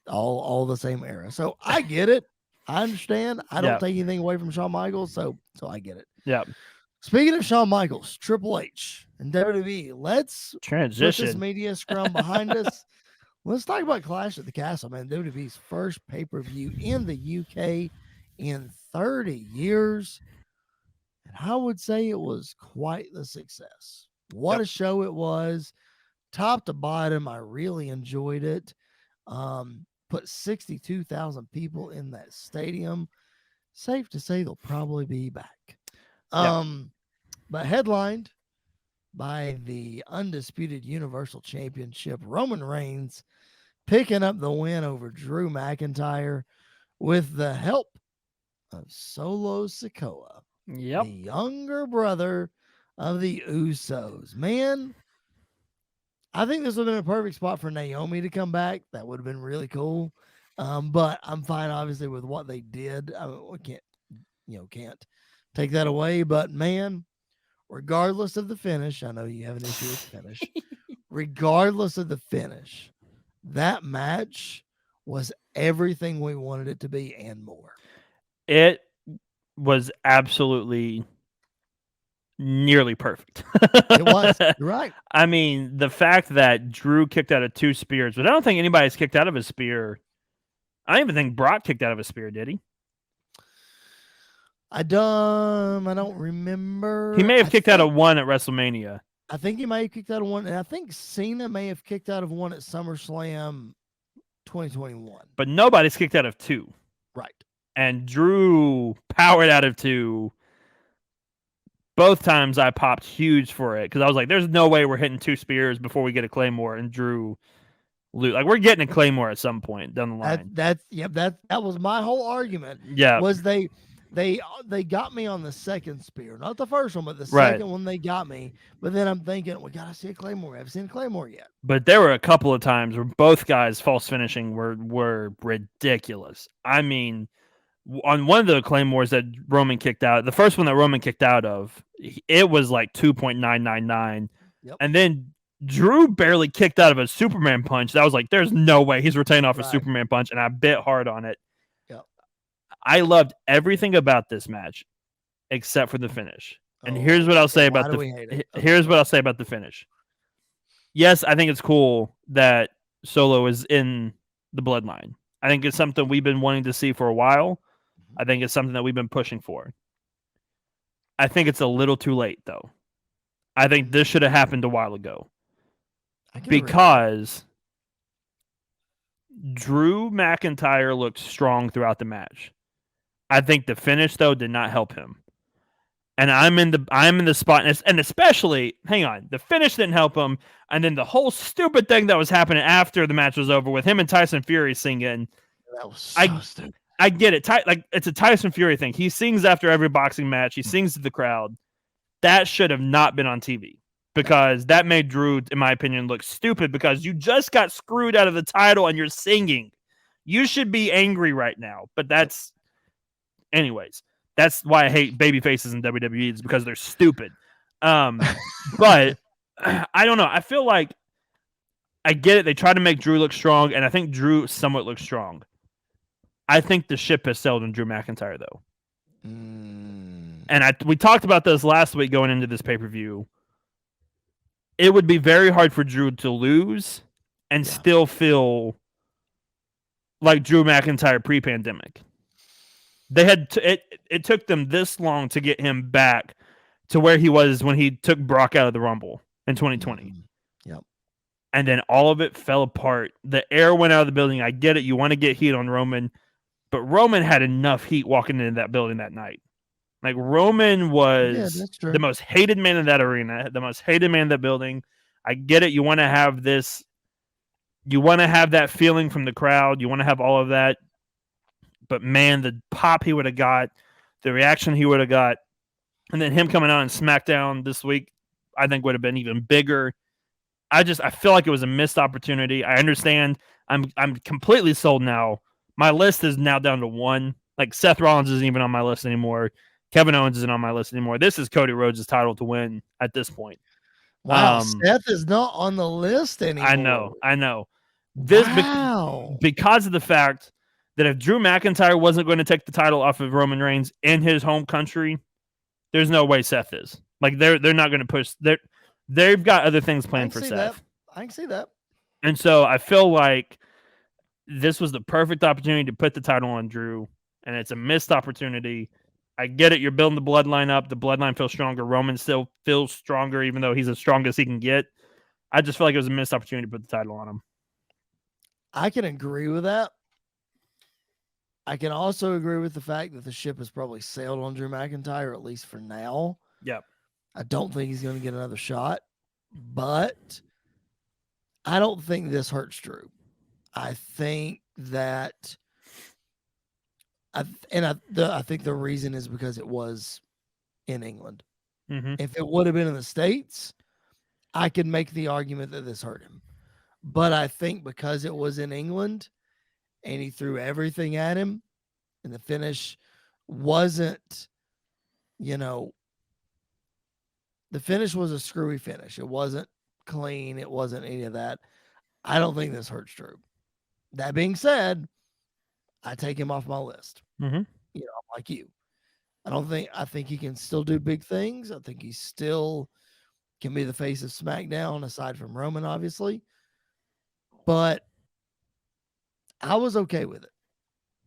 All the same era. So I get it. I understand. I don't take anything away from Shawn Michaels, so I get it. Yeah. Speaking of Shawn Michaels, Triple H and WWE, let's put this Transition. media scrum behind us. Let's talk about Clash at the Castle, man. WWE's first pay-per-view in the UK in 30 years. And I would say it was quite the success. What a show it was. Top to bottom, I really enjoyed it. Put 62,000 people in that stadium. Safe to say they'll probably be back. But headlined by the undisputed Universal Championship, Roman Reigns picking up the win over Drew McIntyre with the help of Solo Sikoa, the younger brother of the Usos. Man, I think this would have been a perfect spot for Naomi to come back. That would have been really cool. But I'm fine, obviously, with what they did. I mean, we can't take that away. But man, regardless of the finish, I know you have an issue with the finish. Regardless of the finish, that match was everything we wanted it to be and more. It was absolutely nearly perfect. It was. You're right. I mean, the fact that Drew kicked out of 2 spears, but I don't think anybody's kicked out of a spear. I don't even think Brock kicked out of a spear, did he? I don't remember. He may have kicked out of 1 at WrestleMania. I think he may have kicked out of 1, and I think Cena may have kicked out of 1 at SummerSlam 2021. But nobody's kicked out of 2. Right. And Drew powered out of 2. Both times I popped huge for it because I was like, there's no way we're hitting 2 spears before we get a Claymore, and Drew like we're getting a Claymore at some point down the line. That was my whole argument. Yeah. Was they got me on the second spear, not the first one, but the second one they got me. But then I'm thinking, we gotta see a Claymore. I haven't seen a Claymore yet. But there were a couple of times where both guys false finishing were ridiculous. I mean, on one of the Claymores that Roman kicked out, the first one that Roman kicked out of, it was like 2.999. Yep. And then Drew barely kicked out of a Superman punch. That was like, there's no way he's retaining off a Superman punch, and I bit hard on it. Yep. I loved everything about this match except for the finish. And here's what I'll say about here's what I'll say about the finish. Yes, I think it's cool that Solo is in the bloodline. I think it's something we've been wanting to see for a while. I think it's something that we've been pushing for. I think it's a little too late, though. I think this should have happened a while ago. Because Drew McIntyre looked strong throughout the match. I think the finish, though, did not help him. And I'm in the spot, and especially, hang on, the finish didn't help him, and then the whole stupid thing that was happening after the match was over with him and Tyson Fury singing. That was so stupid. I get it. Like, it's a Tyson Fury thing. He sings after every boxing match. He sings to the crowd. That should have not been on TV because that made Drew, in my opinion, look stupid because you just got screwed out of the title and you're singing. You should be angry right now. But anyways, that's why I hate baby faces in WWE is because they're stupid. But I don't know. I feel like I get it. They try to make Drew look strong, and I think Drew somewhat looks strong. I think the ship has sailed on Drew McIntyre, though. And we talked about this last week going into this pay-per-view. It would be very hard for Drew to lose and still feel like Drew McIntyre pre-pandemic. They had it took them this long to get him back to where he was when he took Brock out of the Rumble in 2020. Yep. And then all of it fell apart. The air went out of the building. I get it. You want to get heat on Roman. But Roman had enough heat walking into that building that night. Like, Roman was the most hated man in that arena, the most hated man in that building. I get it. You want to have this. You want to have that feeling from the crowd. You want to have all of that. But, man, the pop he would have got, the reaction he would have got, and then him coming out on SmackDown this week, I think would have been even bigger. I feel like it was a missed opportunity. I understand. I'm completely sold now. My list is now down to 1. Like, Seth Rollins isn't even on my list anymore. Kevin Owens isn't on my list anymore. This is Cody Rhodes' title to win at this point. Wow, Seth is not on the list anymore. I know. This because of the fact that if Drew McIntyre wasn't going to take the title off of Roman Reigns in his home country, there's no way Seth is. Like they're not going to push. They've got other things I planned can for see Seth. that. I can see that. And so I feel like this was the perfect opportunity to put the title on Drew, and it's a missed opportunity. I get it. You're building the bloodline up. The bloodline feels stronger. Roman still feels stronger, even though he's as strong as he can get. I just feel like it was a missed opportunity to put the title on him. I can agree with that. I can also agree with the fact that the ship has probably sailed on Drew McIntyre, at least for now. Yep. I don't think he's going to get another shot, but I don't think this hurts Drew. I think that, I think the reason is because it was in England. Mm-hmm. If it would have been in the States, I could make the argument that this hurt him. But I think because it was in England and he threw everything at him and the finish wasn't, the finish was a screwy finish. It wasn't clean. It wasn't any of that. I don't think this hurts Drew. That being said, I take him off my list. Mm-hmm. I'm like you. I think he can still do big things. I think he still can be the face of SmackDown aside from Roman, obviously. But I was okay with it.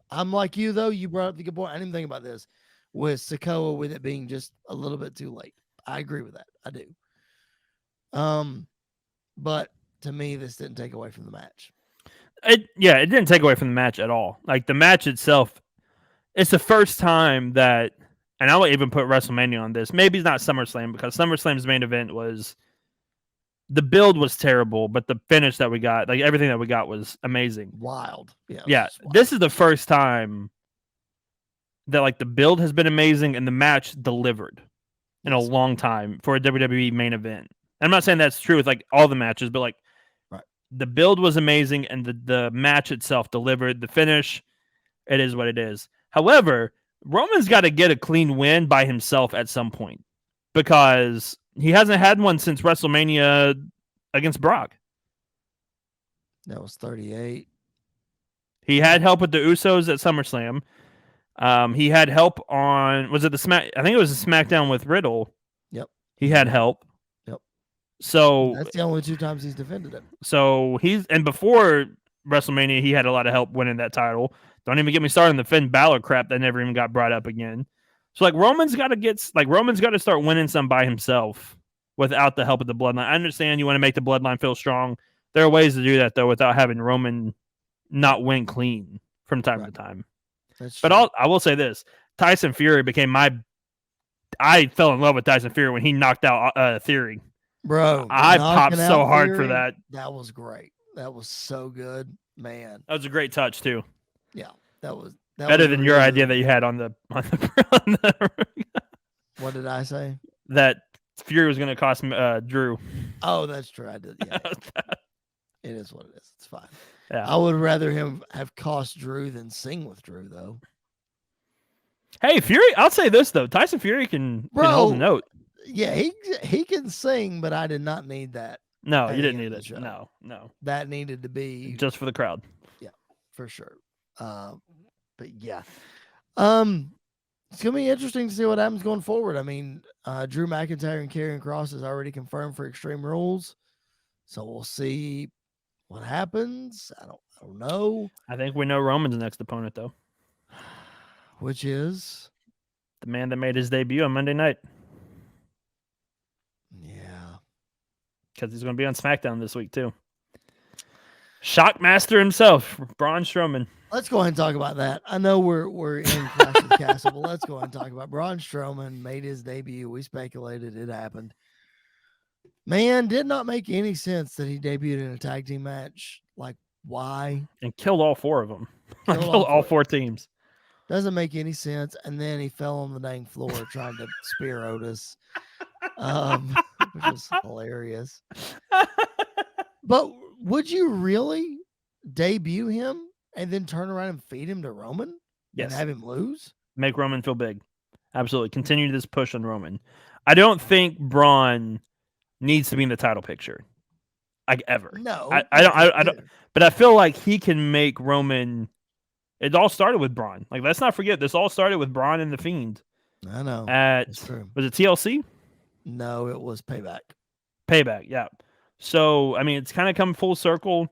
I'm like you, though. You brought up the good point. I didn't think about this with Sikoa, with it being just a little bit too late. I agree with that. I do. But to me, this didn't take away from the match. It didn't take away from the match at all. Like the match itself, it's the first time that, and I'll even put WrestleMania on this. Maybe it's not SummerSlam, because SummerSlam's main event was, the build was terrible, but the finish that we got, like everything that we got, was amazing. Wild. Yeah. Wild. This is the first time that like the build has been amazing and the match delivered in a long time for a WWE main event. I'm not saying that's true with like all the matches, but like the build was amazing and the match itself delivered. The finish, it is what it is. However, Roman's got to get a clean win by himself at some point, because he hasn't had one since WrestleMania against Brock. That was 38. He had help with the Usos at SummerSlam. He had help on, was it the Smack? I think it was a SmackDown with Riddle. Yep. He had help. Yep. So that's the only 2 times he's defended it. So and before WrestleMania, he had a lot of help winning that title. Don't even get me started on the Finn Balor crap that never even got brought up again. So like Roman's got to start winning some by himself without the help of the bloodline. I understand you want to make the bloodline feel strong. There are ways to do that though without having Roman not win clean from time to time. But I will say this: Tyson Fury became I fell in love with Tyson Fury when he knocked out Theory. Bro, I popped so hard for that. That was great. That was so good, man. That was a great touch too. Yeah, that was better than your idea that you had on the What did I say? That Fury was going to cost Drew. Oh, that's true. I did. Yeah, it is what it is. It's fine. Yeah. I would rather him have cost Drew than sing with Drew, though. Hey, Fury! I'll say this though: Tyson Fury can hold a note. Yeah, he can sing, but I did not need that. No, you didn't need it. No. That needed to be just for the crowd. Yeah, for sure. But yeah, it's gonna be interesting to see what happens going forward. I mean, Drew McIntyre and Karrion Kross is already confirmed for Extreme Rules, so we'll see what happens. I don't know. I think we know Roman's next opponent though, which is the man that made his debut on Monday night. Yeah, because he's going to be on SmackDown this week too. Shockmaster himself, Braun Strowman. Let's go ahead and talk about that. I know we're in Clash of the Castle, but let's go ahead and talk about Braun Strowman made his debut. We speculated it happened. Man, did not make any sense that he debuted in a tag team match. Like, why? And killed all 4 of them. Killed all 4 teams. Doesn't make any sense. And then he fell on the dang floor trying to spear Otis, which was hilarious. But would you really debut him and then turn around and feed him to Roman? Yes. And have him lose? Make Roman feel big. Absolutely. Continue this push on Roman. I don't think Braun needs to be in the title picture. Like ever. No. I don't. But I feel like he can make Roman. It all started with Braun. Like, let's not forget, this all started with Braun and The Fiend. I know. It's at true. was it TLC? No, it was Payback. Payback, yeah. So I mean, it's kind of come full circle.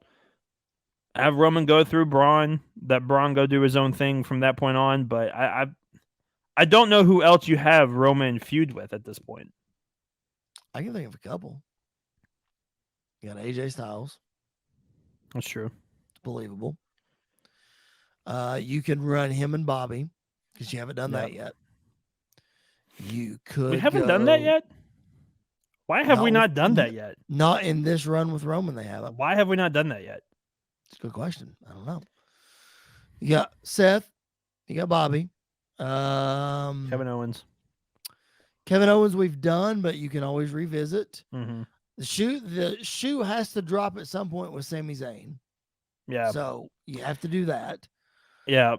Have Roman go through Braun, that Braun go do his own thing from that point on. But I don't know who else you have Roman feud with at this point. I can think of a couple. You got AJ Styles. That's true. It's believable. You can run him and Bobby because you haven't done that yet. You could. We haven't done that yet. Why have we not done that yet? Not in this run with Roman, they haven't. Why have we not done that yet? It's a good question. I don't know. You got Seth. You got Bobby. Kevin Owens. Kevin Owens we've done, but you can always revisit. Mm-hmm. The shoe has to drop at some point with Sami Zayn. Yeah. So you have to do that. Yeah.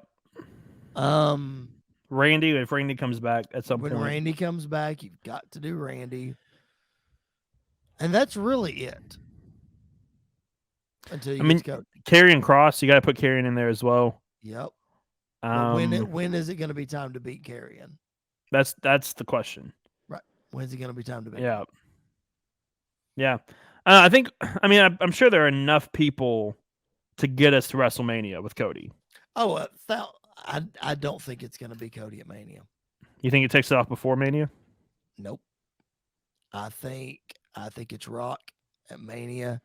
Randy, if Randy comes back at some point. When Randy comes back, you've got to do Randy. And that's really it. Until you get Karrion Kross, you got to put Karrion in there as well. Yep. When is it going to be time to beat Karrion? That's the question. Right. When's it going to be time to beat? Yeah. Yeah. I think. I mean, I'm sure there are enough people to get us to WrestleMania with Cody. Oh, I don't think it's going to be Cody at Mania. You think it takes it off before Mania? Nope. I think it's Rock at Mania,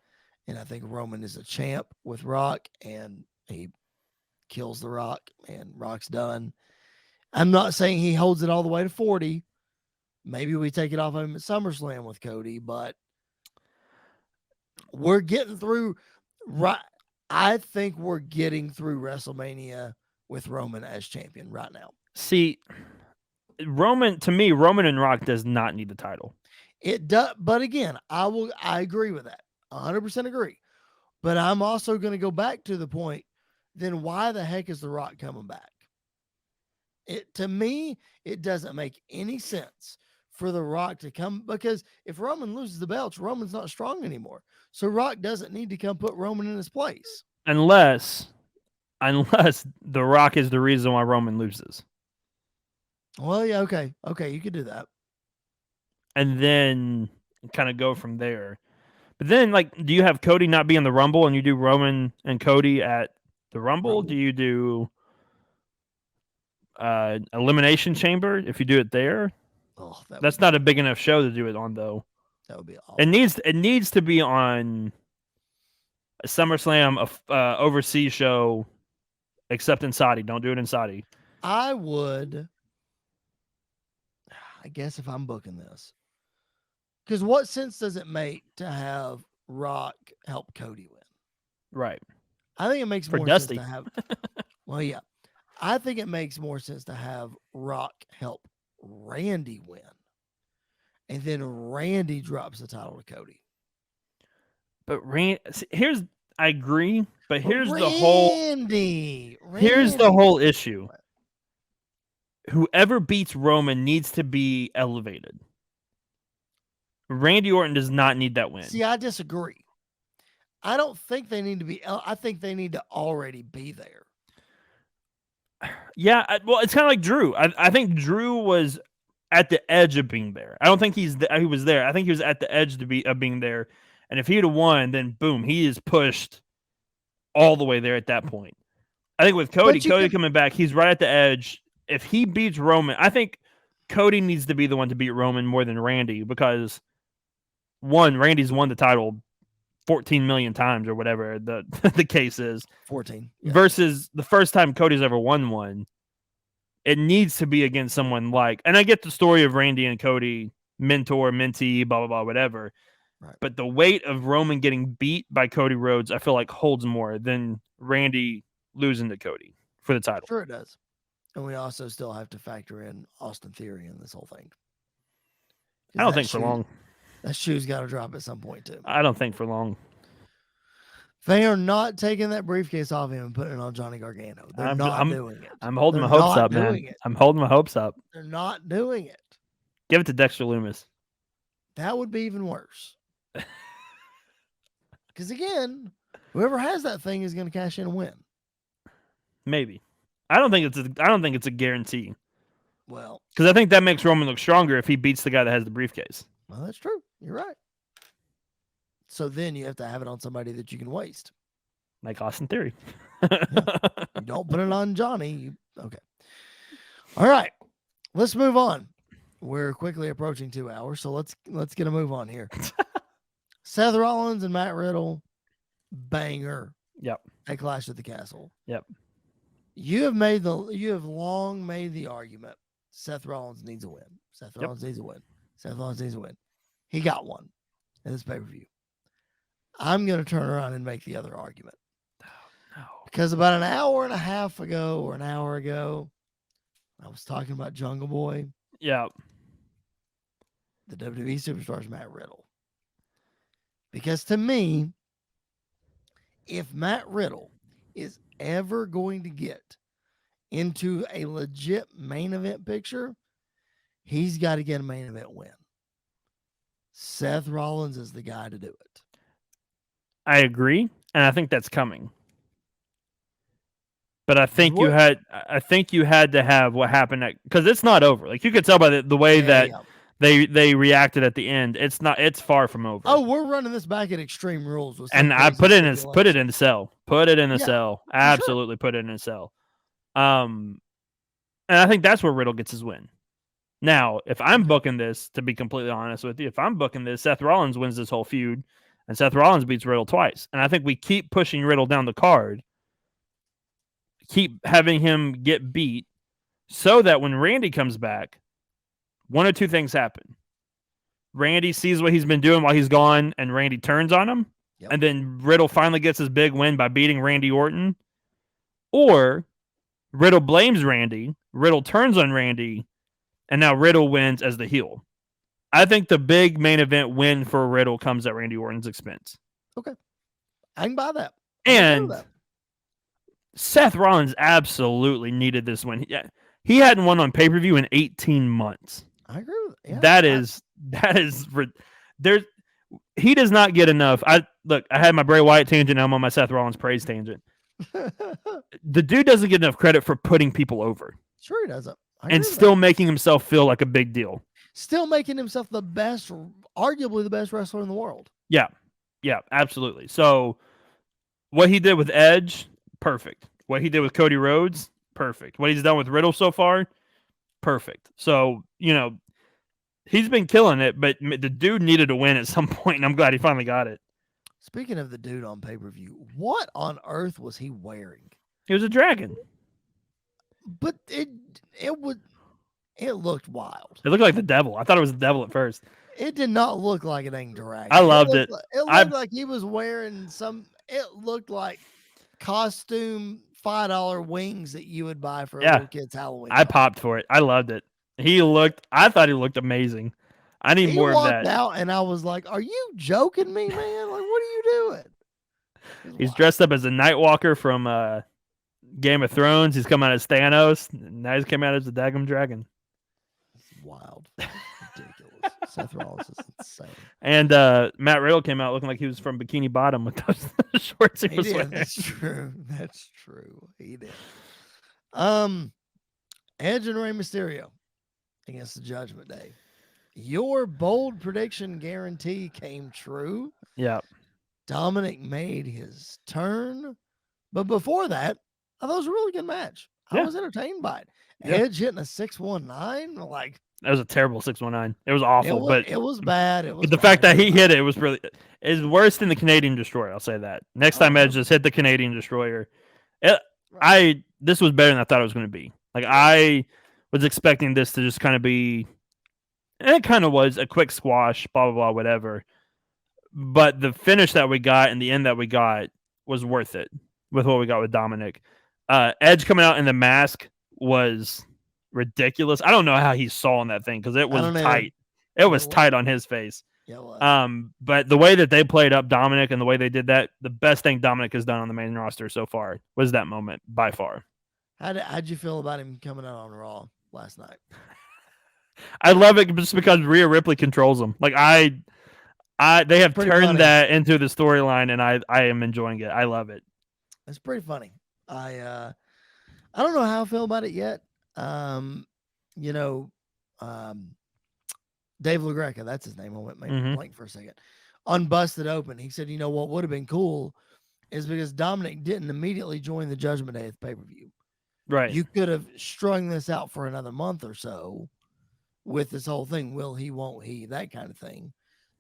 and I think Roman is a champ with Rock, and he kills the Rock, and Rock's done. I'm not saying he holds it all the way to 40. Maybe we take it off him at SummerSlam with Cody, but we're getting through. Right, I think we're getting through WrestleMania with Roman as champion right now. See, Roman and Rock does not need the title. It does, but again, I agree with that. 100% agree. But I'm also going to go back to the point, then why the heck is The Rock coming back? To me, it doesn't make any sense for The Rock to come, because if Roman loses the belts, Roman's not strong anymore. So Rock doesn't need to come put Roman in his place. Unless The Rock is the reason why Roman loses. Well, yeah, okay. Okay, you could do that. And then kind of go from there. But then, do you have Cody not be in the Rumble and you do Roman and Cody at the Rumble? Do you do Elimination Chamber if you do it there? Oh, that's not a big enough show to do it on, though. That would be awful. It needs to be on a SummerSlam, overseas show, except in Saudi. Don't do it in Saudi. I guess if I'm booking this, because what sense does it make to have Rock help Cody win? Right. I think it makes more sense to have. Well, yeah. I think it makes more sense to have Rock help Randy win. And then Randy drops the title to Cody. But I agree, but here's the whole issue. Whoever beats Roman needs to be elevated. Randy Orton does not need that win. See, I disagree. I don't think they need to be. I think they need to already be there. Yeah, well, it's kind of like Drew. I think Drew was at the edge of being there. I don't think he was there. I think he was at the edge of being there. And if he'd have won, then boom, he is pushed all the way there at that point. I think with Cody coming back, he's right at the edge. If he beats Roman, I think Cody needs to be the one to beat Roman more than Randy, because Randy's won the title 14 million times or whatever the case is. 14. Yeah. Versus the first time Cody's ever won one. It needs to be against someone and I get the story of Randy and Cody, mentor, mentee, blah, blah, blah, whatever. Right. But the weight of Roman getting beat by Cody Rhodes, I feel like holds more than Randy losing to Cody for the title. Sure it does. And we also still have to factor in Austin Theory in this whole thing. I don't think for long. That shoe's got to drop at some point, too. I don't think for long. They are not taking that briefcase off him and putting it on Johnny Gargano. They're not doing it. I'm holding my hopes up, man. I'm holding my hopes up. They're not doing it. Give it to Dexter Lumis. That would be even worse. Because again, whoever has that thing is going to cash in and win. Maybe. I don't think it's a guarantee. Well, Because I think that makes Roman look stronger if he beats the guy that has the briefcase. well, that's true. You're right. So then you have to have it on somebody that you can waste. Like Austin Theory. You don't put it on Johnny. Okay. All right. Let's move on. We're quickly approaching 2 hours, so let's get a move on here. Seth Rollins and Matt Riddle, banger. Yep. At Clash at the Castle. Yep. You have long made the argument. Seth Rollins needs a win. Seth Rollins needs a win. Seth Rollins needs a win. He got one in this pay-per-view. I'm going to turn around and make the other argument. No. Because about an hour and a half ago or an hour ago, I was talking about Jungle Boy. Yeah. The WWE Superstars Matt Riddle. Because to me, if Matt Riddle is ever going to get into a legit main event picture, he's got to get a main event win. Seth Rollins is the guy to do it. I agree, and I think that's coming. But I think you had to have what happened because it's not over. Like you could tell by the way that they reacted at the end. It's far from over. Oh, we're running this back at Extreme Rules. And I put it in the cell. Put it in the cell. Absolutely put it in the cell. And I think that's where Riddle gets his win. Now, if I'm booking this, to be completely honest with you, if I'm booking this, Seth Rollins wins this whole feud, and Seth Rollins beats Riddle twice. And I think we keep pushing Riddle down the card, keep having him get beat, so that when Randy comes back, one or two things happen. Randy sees what he's been doing while he's gone, and Randy turns on him, and then Riddle finally gets his big win by beating Randy Orton. Or Riddle blames Randy, Riddle turns on Randy, and now Riddle wins as the heel. I think the big main event win for Riddle comes at Randy Orton's expense. Okay. I can buy that. And Seth Rollins absolutely needed this win. He hadn't won on pay-per-view in 18 months. I agree with it. Yeah, he does not get enough. I had my Bray Wyatt tangent. I'm on my Seth Rollins praise tangent. The dude doesn't get enough credit for putting people over. Sure he doesn't. And still making himself feel like a big deal. Still making himself the best, arguably the best wrestler in the world. Yeah. Yeah, absolutely. So what he did with Edge, perfect. What he did with Cody Rhodes, perfect. What he's done with Riddle so far, perfect. So, he's been killing it, but the dude needed to win at some point, and I'm glad he finally got it. Speaking of the dude on pay-per-view, what on earth was he wearing? He was a dragon. But it looked wild. It looked like the devil. I thought it was the devil at first. It did not look like a dang dragon. I loved it. It looked like he was wearing it looked like costume $5 wings that you would buy for a little kid's Halloween. I popped for it. I loved it. I thought he looked amazing. I need more of that. He walked out and I was like, are you joking me, man? Like, what are you doing? He's dressed up as a Nightwalker from Game of Thrones. He's come out as Thanos. Now he's come out as the Daggum Dragon. It's wild. Ridiculous. Seth Rollins is insane. And Matt Riddle came out looking like he was from Bikini Bottom with those shorts he was wearing. That's true. That's true. He did. Edge and Rey Mysterio against the Judgment Day. Your bold prediction guarantee came true. Yeah. Dominic made his turn. But before that, I thought it was a really good match. I was entertained by it. Edge hitting a 619, like that was a terrible 619. It was awful, but it was bad. It was the fact that he hit it was really is worse than the Canadian Destroyer. I'll say that. Next time Edge just hit the Canadian Destroyer, this was better than I thought it was going to be. Like I was expecting this to just kind of be, and it kind of was a quick squash, blah blah blah, whatever. But the finish that we got and the end that we got was worth it with what we got with Dominic. Edge coming out in the mask was ridiculous. I don't know how he saw in that thing because it was tight. It was tight on his face. Yeah, it was. But the way that they played up Dominic and the way they did that, the best thing Dominic has done on the main roster so far was that moment by far. How'd you feel about him coming out on Raw last night? I love it just because Rhea Ripley controls him. Like they have turned that into the storyline, and I am enjoying it. I love it. It's pretty funny. I don't know how I feel about it yet. you know, Dave LaGreca, that's his name. I went Mm-hmm. blank for a second. On Busted Open, he said, what would have been cool is because Dominic didn't immediately join the Judgment Day at the pay-per-view. Right. You could have strung this out for another month or so with this whole thing. Will he, won't he, that kind of thing.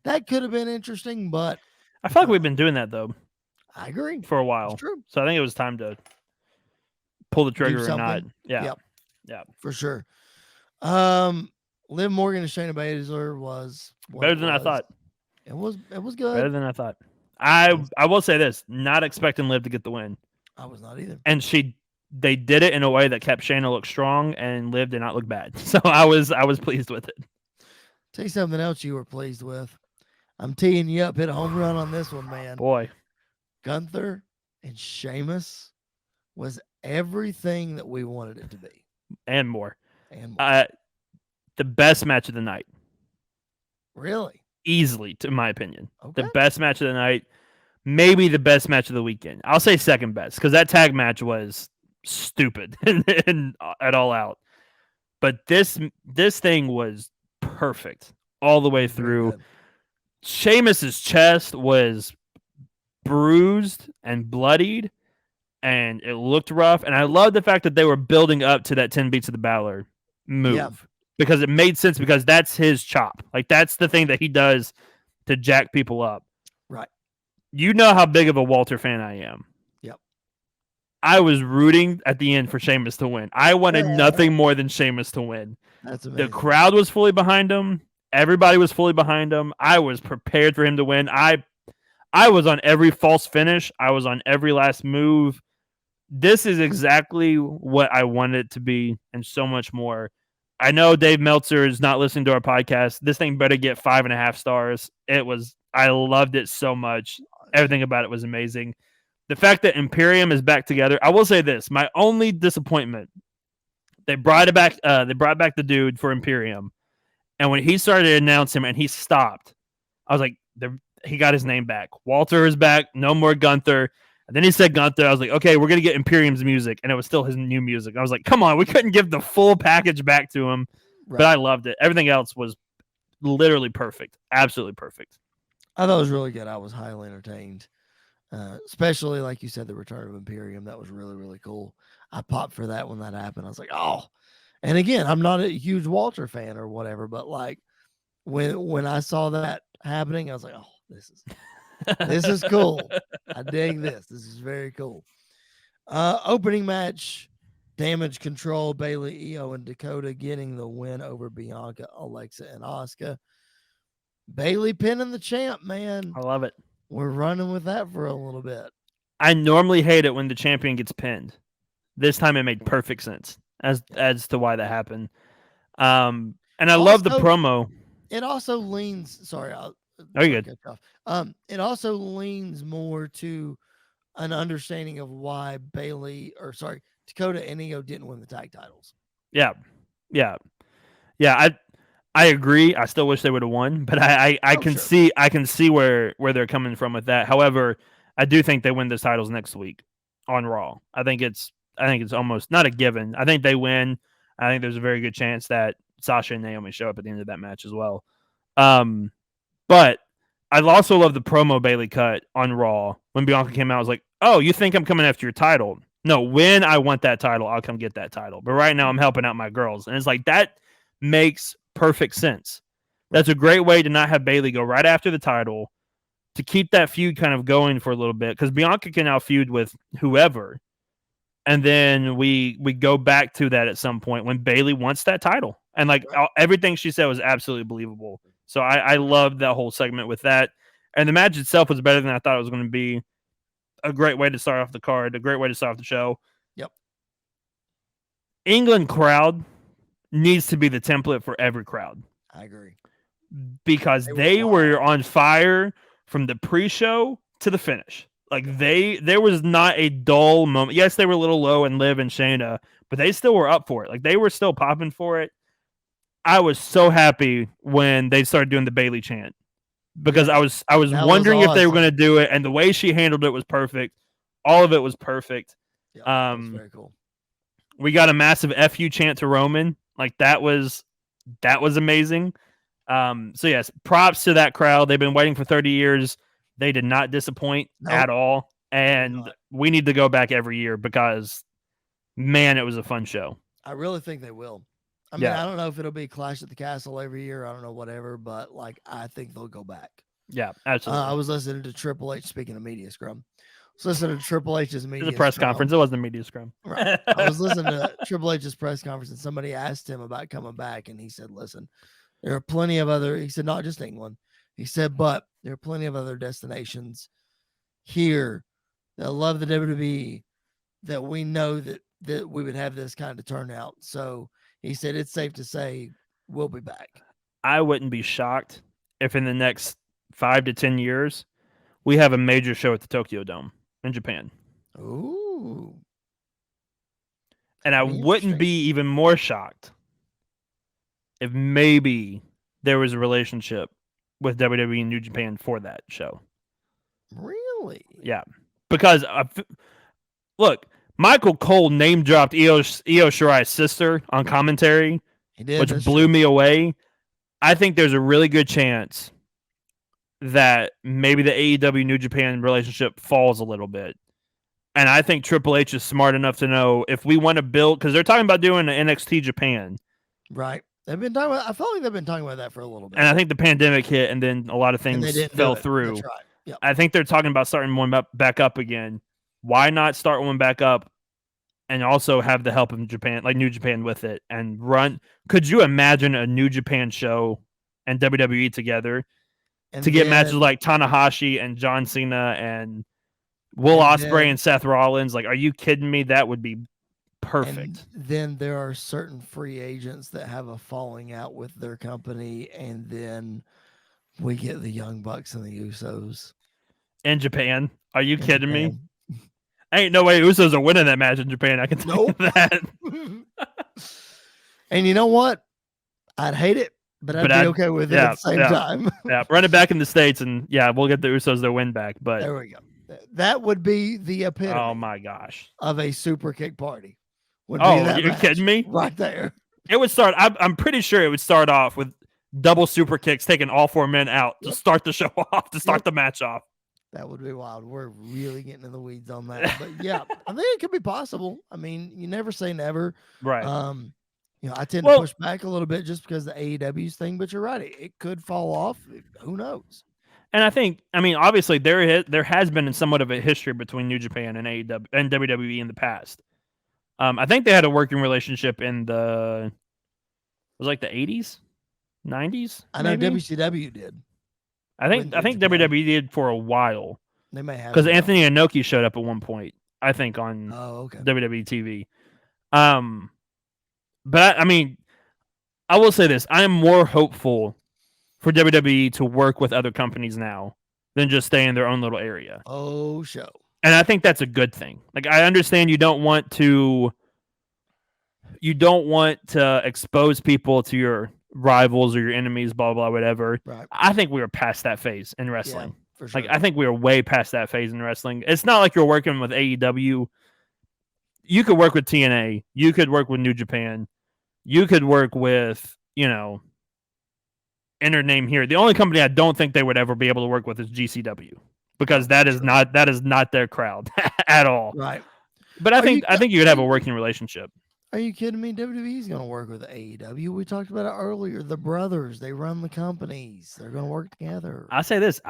That could have been interesting, but I feel like we've been doing that though I agree. for a while. It's true. So I think it was time to pull the trigger or not. Yeah. Yep. Yeah. For sure. Liv Morgan and Shayna Baszler was Better than I thought. It was good. Better than I thought. I will say this, not expecting Liv to get the win. I was not either. And they did it in a way that kept Shayna look strong and Liv did not look bad. So I was pleased with it. Tell you something else you were pleased with. I'm teeing you up, hit a home run on this one, man. Boy. Gunther and Sheamus was everything that we wanted it to be. And more. The best match of the night. Really? Easily, in my opinion. Okay. The best match of the night. Maybe the best match of the weekend. I'll say second best because that tag match was stupid at All Out. But this thing was perfect all the way through. Sheamus's chest was bruised and bloodied, and it looked rough. And I love the fact that they were building up to that 10 beats of the Balor move because it made sense because that's his chop. Like that's the thing that he does to jack people up. Right. You know how big of a Walter fan I am. Yep. I was rooting at the end for Sheamus to win. I wanted nothing more than Sheamus to win. That's amazing. The crowd was fully behind him. Everybody was fully behind him. I was prepared for him to win. I was on every false finish. I was on every last move. This is exactly what I wanted it to be and so much more. I know Dave Meltzer is not listening to our podcast. This thing better get 5.5 stars. I loved it so much. Everything about it was amazing. The fact that Imperium is back together. I will say this: my only disappointment. They brought back the dude for Imperium, and when he started to announce him and he stopped, I was like, he got his name back. Walter is back. No more Gunther. And then he said Gunther. I was like, okay, we're gonna get Imperium's music, and it was still his new music. I was like, come on, we couldn't give the full package back to him, right. But I loved it. Everything else was literally perfect, absolutely perfect. I thought it was really good. I was highly entertained, especially like you said, the return of Imperium. That was really, really cool. I popped for that when that happened. I was like, oh. And again, I'm not a huge Walter fan or whatever, but like when I saw that happening, I was like, oh, this is cool. I dig this. This is very cool. Opening match, Damage Control, Bayley, Io, and Dakota getting the win over Bianca, Alexa, and Asuka. Bayley pinning the champ, man. I love it. We're running with that for a little bit. I normally hate it when the champion gets pinned. This time it made perfect sense as to why that happened. And I love the promo. It also leans. Sorry, you're good. It also leans more to an understanding of why Dakota and Io didn't win the tag titles. Yeah. I agree. I still wish they would have won, but I can see where they're coming from with that. However, I do think they win those titles next week on Raw. I think it's almost not a given. I think they win. I think there's a very good chance that Sasha and Naomi show up at the end of that match as well. But I also love the promo Bayley cut on Raw when Bianca came out. I was like, oh, you think I'm coming after your title? No, when I want that title, I'll come get that title. But right now I'm helping out my girls. And it's like, that makes perfect sense. That's a great way to not have Bayley go right after the title, to keep that feud kind of going for a little bit, because Bianca can now feud with whoever. And then we go back to that at some point when Bayley wants that title. And like everything she said was absolutely believable. So I loved that whole segment with that. And the match itself was better than I thought it was going to be. A great way to start off the card, a great way to start off the show. Yep. England crowd needs to be the template for every crowd. I agree. Because they were on fire from the pre-show to the finish. Like there was not a dull moment. Yes, they were a little low in Liv and Shayna, but they still were up for it. Like they were still popping for it. I was so happy when they started doing the Bayley chant, because I was wondering if they were going to do it, and the way she handled it was perfect. All of it was perfect. Yeah, that was very cool. We got a massive FU chant to Roman Like that was amazing. So yes, props to that crowd. They've been waiting for 30 years. They did not disappoint at all. And we need to go back every year because man, it was a fun show. I really think they will. I mean, I don't know if it'll be Clash at the Castle every year. I don't know, whatever, but like I think they'll go back. Yeah, absolutely. I was listening to Triple H, speaking of Media Scrum. I was listening to Triple H's Media It was a press conference. It wasn't a Media Scrum. Right. I was listening to Triple H's press conference, and somebody asked him about coming back, and he said, listen, there are plenty of other, he said, not just England. He said, but there are plenty of other destinations here that love the WWE that we know that we would have this kind of turnout. So he said, it's safe to say we'll be back. I wouldn't be shocked if in the next 5 to 10 years, we have a major show at the Tokyo Dome in Japan. Ooh. And I wouldn't be even more shocked if maybe there was a relationship with WWE and New Japan for that show. Really? Yeah. Because, look, Michael Cole name dropped Io Shirai's sister on commentary, which blew me away. I think there's a really good chance that maybe the AEW New Japan relationship falls a little bit. And I think Triple H is smart enough to know if we want to build, because they're talking about doing an NXT Japan. Right. They've been talking about, I felt like they've been talking about that for a little bit. And I think the pandemic hit and then a lot of things fell through. That's right. Yep. I think they're talking about starting one back up again. Why not start one back up and also have the help of Japan, like New Japan with it, and run? Could you imagine a New Japan show and WWE together to get matches like Tanahashi and John Cena and Will Ospreay and Seth Rollins? Like, are you kidding me? That would be perfect. And then there are certain free agents that have a falling out with their company, and then we get the Young Bucks and the Usos in Japan. Are you kidding me? Ain't no way Usos are winning that match in Japan. I can tell you that. And you know what? I'd hate it, but I'd be okay with it at the same time. Yeah, run it back in the States, and we'll get the Usos their win back. But there we go. That would be the epitome. Oh my gosh! Of a super kick party. You're kidding me? Right there. It would start. I'm pretty sure it would start off with double super kicks, taking all 4 men out to start the show off, to start the match off. That would be wild. We're really getting in the weeds on that. But yeah, I think it could be possible. I mean, you never say never. Right. I tend to push back a little bit just because the AEW's thing, but you're right. It could fall off. Who knows? And I mean, obviously there has been somewhat of a history between New Japan and AEW and WWE in the past. I think they had a working relationship in the 80s, 90s. I know WCW did. I think WWE did for a while. They may have, because Anthony Inoki showed up at one point, I think, on WWE TV. But I mean, I will say this: I am more hopeful for WWE to work with other companies now than just stay in their own little area. Oh, show. And I think that's a good thing. Like, I understand you don't want to expose people to your rivals or your enemies, blah, blah, whatever. Right. I think we were past that phase in wrestling. Yeah, for sure. Like, I think we were way past that phase in wrestling. It's not like you're working with AEW. You could work with TNA. You could work with New Japan. You could work with, enter name here. The only company I don't think they would ever be able to work with is GCW, because that is not their crowd at all. Right. But I think you could have a working relationship. Are you kidding me? WWE's going to work with AEW. We talked about it earlier. The brothers, they run the companies. They're going to work together. I say this: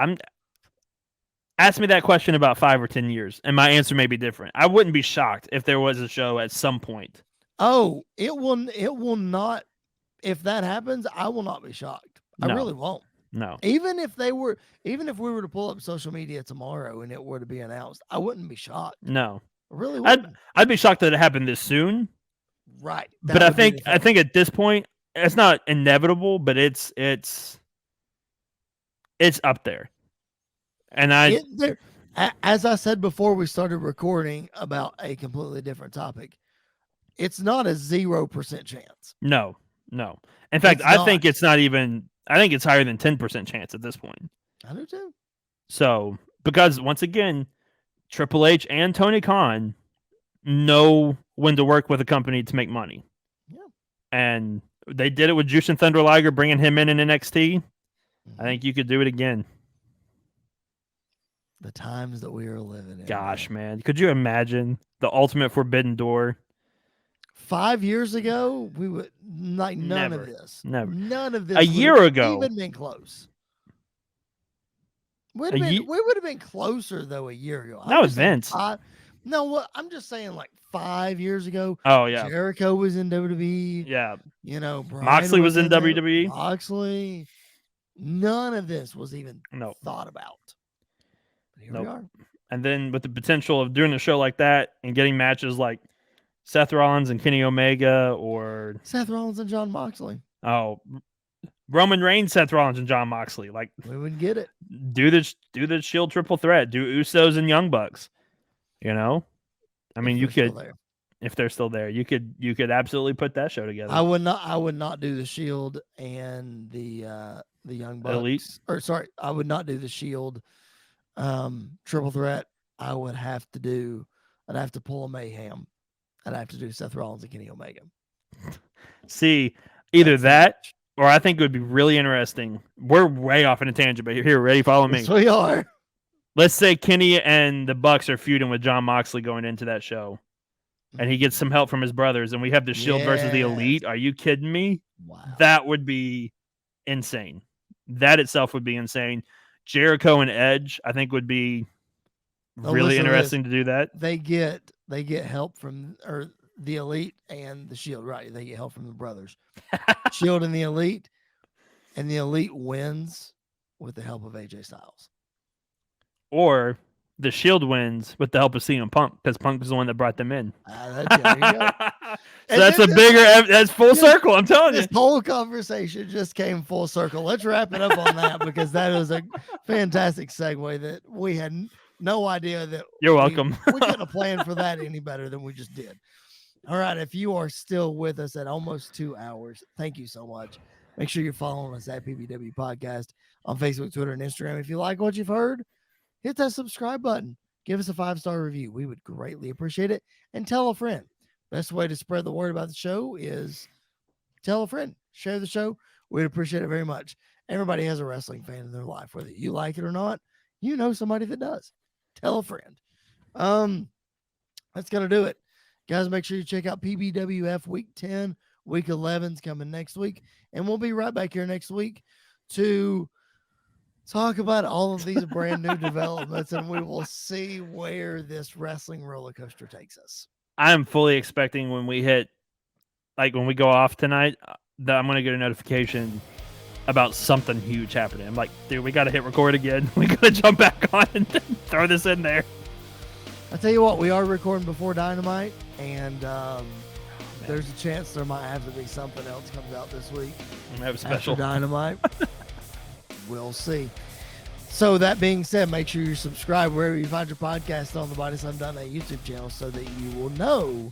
ask me that question about 5 or 10 years, and my answer may be different. I wouldn't be shocked if there was a show at some point. Oh, it will not. If that happens, I will not be shocked. No. I really won't. No. Even if we were to pull up social media tomorrow and it were to be announced, I wouldn't be shocked. No. I really wouldn't. I'd be shocked that it happened this soon. Right. But I think at this point, it's not inevitable, but it's up there. And as I said before we started recording about a completely different topic, it's not a 0% chance. No. In fact, I think it's not even. I think it's higher than 10% chance at this point. I do too. So, because once again, Triple H and Tony Khan know when to work with a company to make money. Yeah. and they did it with Jushin Thunder Liger, bringing him in NXT. I think you could do it again. The times that we are living in. Gosh, man. Could you imagine the ultimate Forbidden Door? 5 years ago, we would like none Never. of this. Never. None of this. A year ago. Even been close. We would have been closer though a year ago. That was Vince. No, what I'm just saying, like 5 years ago. Oh yeah. Jericho was in WWE. Yeah. You know, Brian Moxley was in WWE. Moxley. None of this was even No. thought about. But here we are. And then with the potential of doing a show like that and getting matches like Seth Rollins and Kenny Omega, or Seth Rollins and John Moxley. Oh, Roman Reigns, Seth Rollins, and John Moxley. Like, we would get it. Do the Shield triple threat. Do Usos and Young Bucks. You know, I mean, you could, if they're still there, you could absolutely put that show together. I would not do the Shield and the Young Bucks. Elite. Or sorry, I would not do the Shield triple threat. I'd have to pull a Mayhem. I'd have to do Seth Rollins and Kenny Omega. See, either that, or I think it would be really interesting. We're way off in a tangent, but here, ready? Follow me. Yes, we are. Let's say Kenny and the Bucks are feuding with John Moxley going into that show, and he gets some help from his brothers, and we have the Shield versus the Elite. Are you kidding me? Wow. That would be insane. That itself would be insane. Jericho and Edge, I think, would be really interesting to do that. They get help from the Elite and the Shield, right? They get help from the brothers. Shield and the Elite wins with the help of AJ Styles. Or the Shield wins with the help of CM Punk, because Punk is the one that brought them in. There you go. So that's full circle, I'm telling you. This whole conversation just came full circle. Let's wrap it up on that, because that was a fantastic segue that we had no idea that. You're welcome. We couldn't have planned for that any better than we just did. All right. If you are still with us at almost 2 hours, thank you so much. Make sure you're following us at PBW Podcast on Facebook, Twitter, and Instagram. If you like what you've heard, hit that subscribe button. Give us a 5-star review. We would greatly appreciate it. And tell a friend. Best way to spread the word about the show is tell a friend. Share the show. We'd appreciate it very much. Everybody has a wrestling fan in their life. Whether you like it or not, you know somebody that does. Tell a friend. That's going to do it. Guys, make sure you check out PBWF Week 10. Week 11's coming next week. And we'll be right back here next week to talk about all of these brand new developments, and we will see where this wrestling roller coaster takes us. I'm fully expecting when we go off tonight, that I'm going to get a notification about something huge happening. I'm like, dude, we got to hit record again. We got to jump back on and throw this in there. I'll tell you what, we are recording before Dynamite, and there's a chance there might have to be something else comes out this week. We have a special after Dynamite. We'll see. So that being said, make sure you subscribe wherever you find your podcast on the Body Slam YouTube channel, so that you will know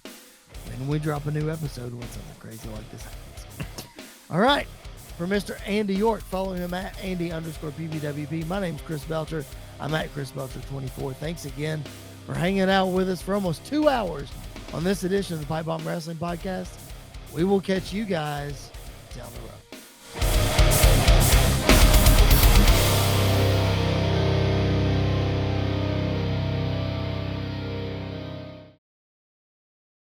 when we drop a new episode when something crazy like this happens. All right. For Mr. Andy York, follow him at Andy_PBWP. My name's Chris Belcher. I'm at Chris Belcher24. Thanks again for hanging out with us for almost 2 hours on this edition of the Pipe Bomb Wrestling Podcast. We will catch you guys down the road.